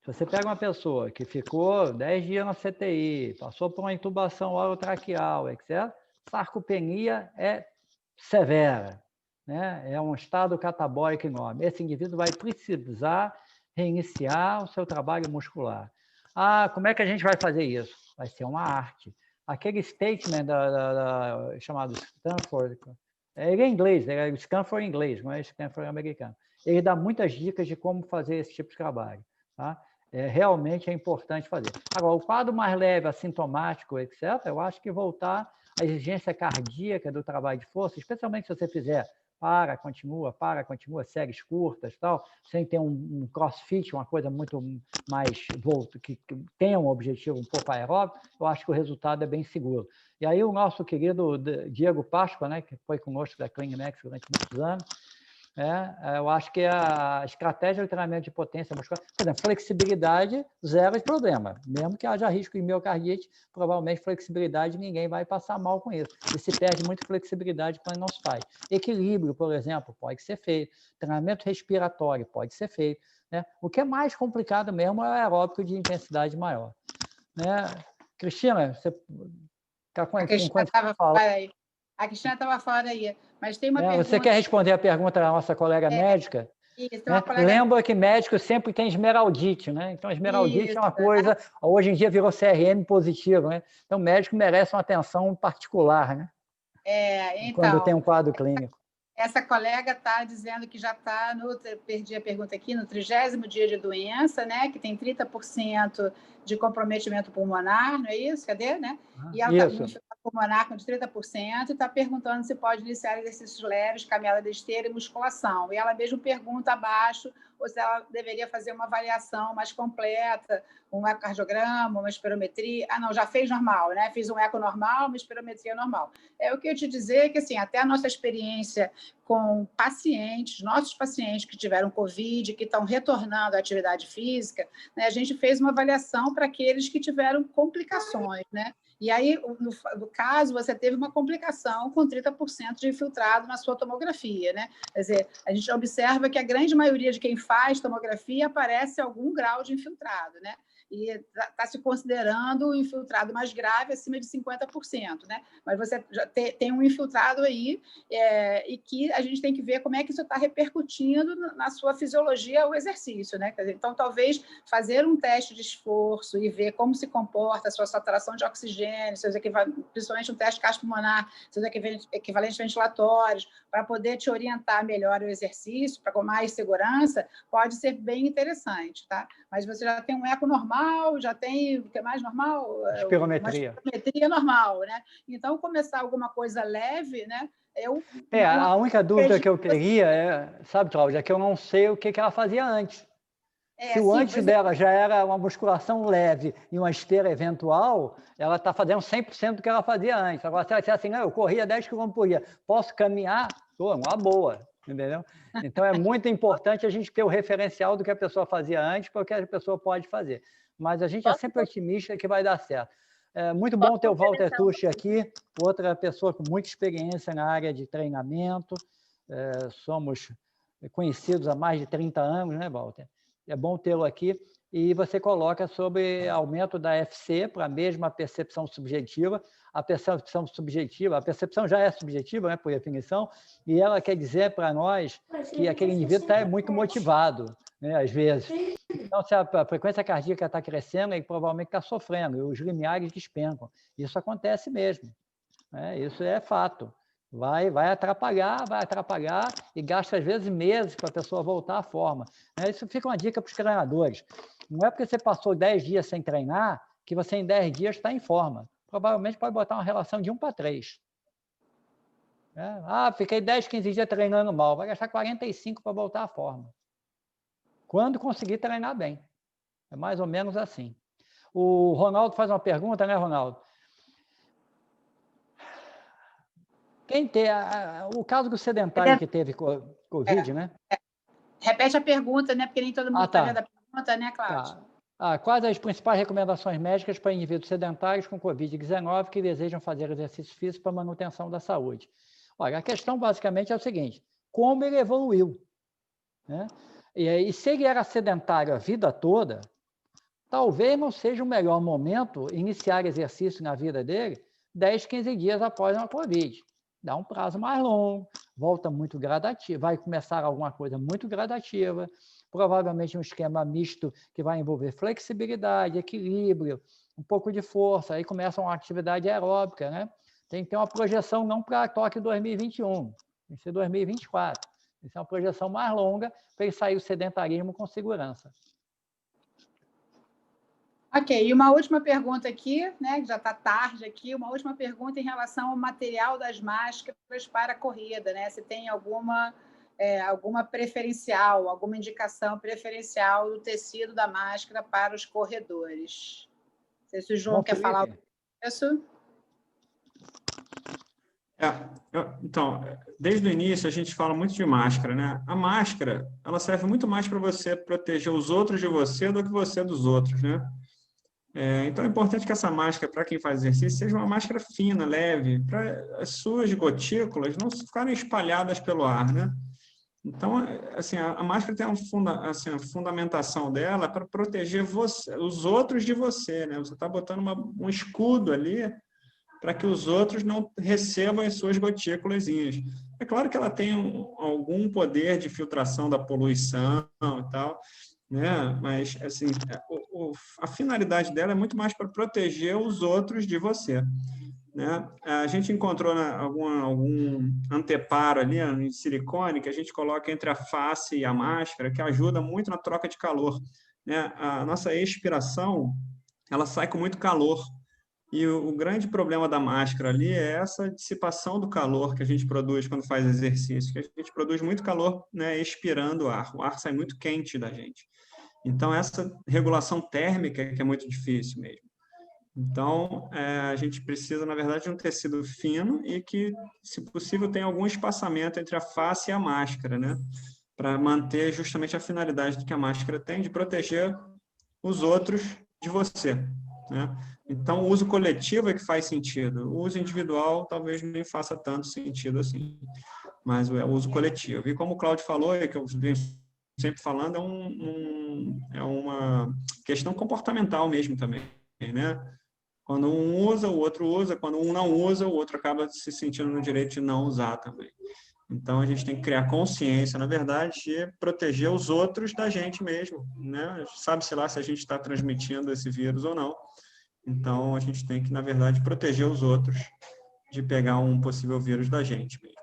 [SPEAKER 1] Se você pega uma pessoa que ficou 10 dias na CTI, passou por uma intubação orotraqueal, etc., sarcopenia é severa, né? É um estado catabólico enorme. Esse indivíduo vai precisar reiniciar o seu trabalho muscular. Como é que a gente vai fazer isso? Vai ser uma arte. Aquele statement chamado Stanford, ele é inglês, ele é Stanford em inglês, não é Stanford americano. Ele dá muitas dicas de como fazer esse tipo de trabalho. Tá? Realmente é importante fazer. Agora, o quadro mais leve, assintomático, etc., eu acho que voltar à exigência cardíaca do trabalho de força, especialmente se você fizer para, continua, séries curtas, tal, sem ter um crossfit, uma coisa muito mais volta, que tenha um objetivo um pouco aeróbico, eu acho que o resultado é bem seguro. E aí o nosso querido Diego Páscoa, né, que foi conosco da CleanMax durante muitos anos, eu acho que a estratégia de treinamento de potência muscular, por exemplo, flexibilidade, zero de problema. Mesmo que haja risco de miocardite, provavelmente flexibilidade ninguém vai passar mal com isso. E se perde muito flexibilidade quando não se faz. Equilíbrio, por exemplo, pode ser feito. Treinamento respiratório pode ser feito. Né? O que é mais complicado mesmo é o aeróbico de intensidade maior. Né? Cristina, você está com
[SPEAKER 2] quanto fala? A Cristina estava fora aí, mas tem uma pergunta...
[SPEAKER 1] Você quer responder a pergunta da nossa colega médica?
[SPEAKER 2] Isso,
[SPEAKER 1] né? Lembra que médico sempre tem esmeraldite, né? Então, esmeraldite é uma coisa... Hoje em dia virou CRM positivo, né? Então, o médico merece uma atenção particular, né?
[SPEAKER 2] Então,
[SPEAKER 1] quando tem um quadro clínico.
[SPEAKER 2] Essa colega está dizendo que já está, perdi a pergunta aqui, no 30º dia de doença, né? Que tem 30% de comprometimento pulmonar, não é isso? Cadê, né? E ela está com pulmonar com 30% e está perguntando se pode iniciar exercícios leves, caminhada de esteira e musculação. E ela mesmo pergunta abaixo ou se ela deveria fazer uma avaliação mais completa, um ecocardiograma, uma espirometria. Ah, não, já fez normal, né? Fiz um eco normal, uma espirometria normal. O que eu te dizer é que, assim, até a nossa experiência com pacientes, nossos pacientes que tiveram Covid, que estão retornando à atividade física, né, a gente fez uma avaliação para aqueles que tiveram complicações, né? E aí, no caso, você teve uma complicação com 30% de infiltrado na sua tomografia, né? Quer dizer, a gente observa que a grande maioria de quem faz tomografia aparece algum grau de infiltrado, né? E está se considerando o infiltrado mais grave acima de 50%, né? Mas você já tem um infiltrado aí e que a gente tem que ver como é que isso está repercutindo na sua fisiologia o exercício, né? Quer dizer, então, talvez fazer um teste de esforço e ver como se comporta a sua saturação de oxigênio, principalmente um teste cardiopulmonar, seus equivalentes ventilatórios, para poder te orientar melhor o exercício, com mais segurança, pode ser bem interessante, tá? Mas você já tem um eco normal, já tem o que é mais normal?
[SPEAKER 1] Espirometria.
[SPEAKER 2] Uma espirometria normal, né? Então, começar alguma coisa leve, né?
[SPEAKER 1] A única dúvida que eu teria sabe, Cláudia, é que eu não sei o que ela fazia antes. Se o antes dela já era uma musculação leve e uma esteira eventual, ela está fazendo 100% do que ela fazia antes. Agora, se ela disser assim, não, eu corria 10 km por dia, posso caminhar? Uma boa, entendeu? Então, é muito importante a gente ter o referencial do que a pessoa fazia antes para o que a pessoa pode fazer. Mas a gente é sempre otimista que vai dar certo. É muito bom ter o Walter Tucci aqui, outra pessoa com muita experiência na área de treinamento. Somos conhecidos há mais de 30 anos, né, Walter? É bom tê-lo aqui. E você coloca sobre aumento da FC para a mesma percepção subjetiva. A percepção subjetiva, a percepção já é subjetiva, né, por definição, e ela quer dizer para nós que aquele indivíduo está muito motivado, né, às vezes. Então, se a frequência cardíaca está crescendo, ele provavelmente está sofrendo, e os limiares despencam. Isso acontece mesmo, né? Isso é fato. Vai atrapalhar e gasta, às vezes, meses para a pessoa voltar à forma. Isso fica uma dica para os treinadores. Não é porque você passou 10 dias sem treinar que você, em 10 dias, está em forma. Provavelmente pode botar uma relação de 1:3. Fiquei 10, 15 dias treinando mal. Vai gastar 45 para voltar à forma. Quando conseguir treinar bem. É mais ou menos assim. O Ronaldo faz uma pergunta, né, Ronaldo? O caso do sedentário que teve Covid, né?
[SPEAKER 2] Repete a pergunta, né? Porque nem todo mundo está vendo a pergunta, né, Cláudia?
[SPEAKER 1] Quais as principais recomendações médicas para indivíduos sedentários com Covid-19 que desejam fazer exercício físico para manutenção da saúde? Olha, a questão basicamente é o seguinte: como ele evoluiu, né? E se ele era sedentário a vida toda, talvez não seja o melhor momento iniciar exercício na vida dele 10, 15 dias após uma Covid. Dá um prazo mais longo, volta muito gradativo, vai começar alguma coisa muito gradativa, provavelmente um esquema misto que vai envolver flexibilidade, equilíbrio, um pouco de força, aí começa uma atividade aeróbica, né? Tem que ter uma projeção não para Tóquio 2021, tem que ser 2024. Isso é uma projeção mais longa para ele sair do sedentarismo com segurança.
[SPEAKER 2] Ok, e uma última pergunta aqui, né, que já está tarde aqui, uma última pergunta em relação ao material das máscaras para a corrida, né? Se tem alguma preferencial, alguma indicação preferencial do tecido da máscara para os corredores. Não sei se o João quer falar isso.
[SPEAKER 6] Então, desde o início a gente fala muito de máscara, né? A máscara, ela serve muito mais para você proteger os outros de você do que você dos outros, né? Então é importante que essa máscara, para quem faz exercício, seja uma máscara fina, leve, para as suas gotículas não ficarem espalhadas pelo ar, né? Então, assim, a máscara tem a fundamentação dela para proteger você, os outros de você, né? Você está botando um escudo ali para que os outros não recebam as suas gotículas. É claro que ela tem algum poder de filtração da poluição e tal, né? Mas, assim, a finalidade dela é muito mais para proteger os outros de você, né? A gente encontrou algum anteparo ali em silicone que a gente coloca entre a face e a máscara, que ajuda muito na troca de calor, né? A nossa expiração, ela sai com muito calor. E o grande problema da máscara ali é essa dissipação do calor que a gente produz quando faz exercício, que a gente produz muito calor, né, expirando o ar sai muito quente da gente. Então, essa regulação térmica que é muito difícil mesmo. Então, a gente precisa, na verdade, de um tecido fino e que, se possível, tenha algum espaçamento entre a face e a máscara, né? Para manter justamente a finalidade que a máscara tem de proteger os outros de você, né? Então, o uso coletivo é que faz sentido. O uso individual talvez nem faça tanto sentido assim, mas o uso coletivo. E como o Cláudio falou, que eu venho sempre falando, é uma questão comportamental mesmo também, né? Quando um usa, o outro usa. Quando um não usa, o outro acaba se sentindo no direito de não usar também. Então, a gente tem que criar consciência, na verdade, de proteger os outros da gente mesmo, né? Sabe-se lá se a gente está transmitindo esse vírus ou não. Então, a gente tem que, na verdade, proteger os outros de pegar um possível vírus da gente mesmo.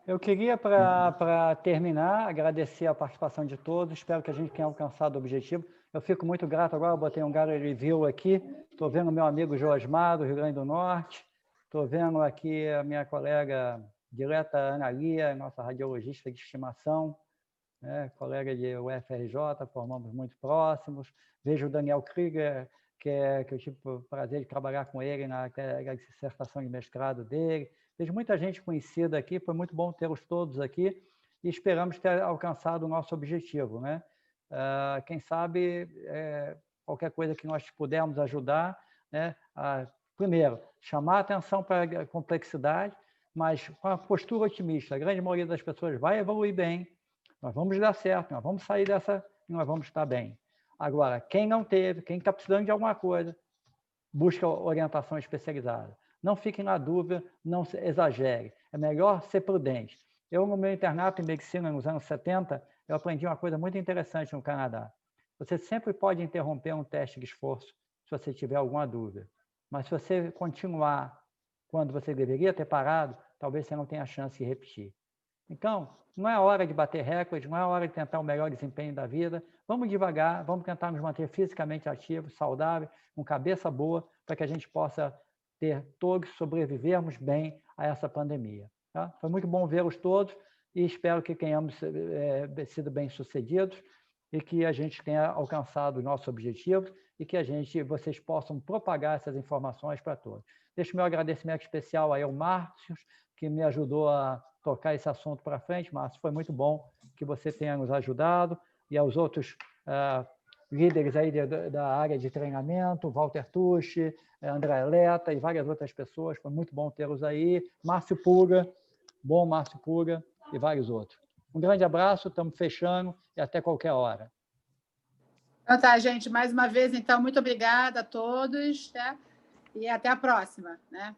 [SPEAKER 1] Eu queria, para terminar, agradecer a participação de todos. Espero que a gente tenha alcançado o objetivo. Eu fico muito grato agora, eu botei um gallery review aqui. Estou vendo meu amigo Joasmar, do Rio Grande do Norte. Estou vendo aqui a minha colega direta, Ana Lia, nossa radiologista de estimação, né? Colega de UFRJ, formamos muito próximos. Vejo o Daniel Krieger, que eu tive o prazer de trabalhar com ele na dissertação de mestrado dele. Vejo muita gente conhecida aqui, foi muito bom tê-los todos aqui e esperamos ter alcançado o nosso objetivo, né? Quem sabe, qualquer coisa que nós pudermos ajudar, né? Primeiro, chamar a atenção para a complexidade, mas com a postura otimista. A grande maioria das pessoas vai evoluir bem, nós vamos dar certo, nós vamos sair dessa e nós vamos estar bem. Agora, quem não teve, quem está precisando de alguma coisa, busca orientação especializada. Não fique na dúvida, não exagere. É melhor ser prudente. Eu, no meu internato em medicina, nos anos 70, eu aprendi uma coisa muito interessante no Canadá. Você sempre pode interromper um teste de esforço se você tiver alguma dúvida. Mas se você continuar quando você deveria ter parado, talvez você não tenha chance de repetir. Então, não é hora de bater recorde, não é hora de tentar o melhor desempenho da vida. Vamos devagar, vamos tentar nos manter fisicamente ativos, saudáveis, com cabeça boa, para que a gente possa todos sobrevivermos bem a essa pandemia. Tá? Foi muito bom vê-los todos e espero que tenhamos sido bem-sucedidos e que a gente tenha alcançado os nossos objetivos e que vocês possam propagar essas informações para todos. Deixo meu agradecimento especial aí ao Márcio, que me ajudou a tocar esse assunto para frente. Márcio, foi muito bom que você tenha nos ajudado, e aos outros líderes aí da área de treinamento, Walter Tucci, André Leta e várias outras pessoas, foi muito bom tê-los aí, Márcio Puga, e vários outros. Um grande abraço, estamos fechando e até qualquer hora.
[SPEAKER 2] Então tá, gente, mais uma vez, então, muito obrigada a todos, né? E até a próxima, né?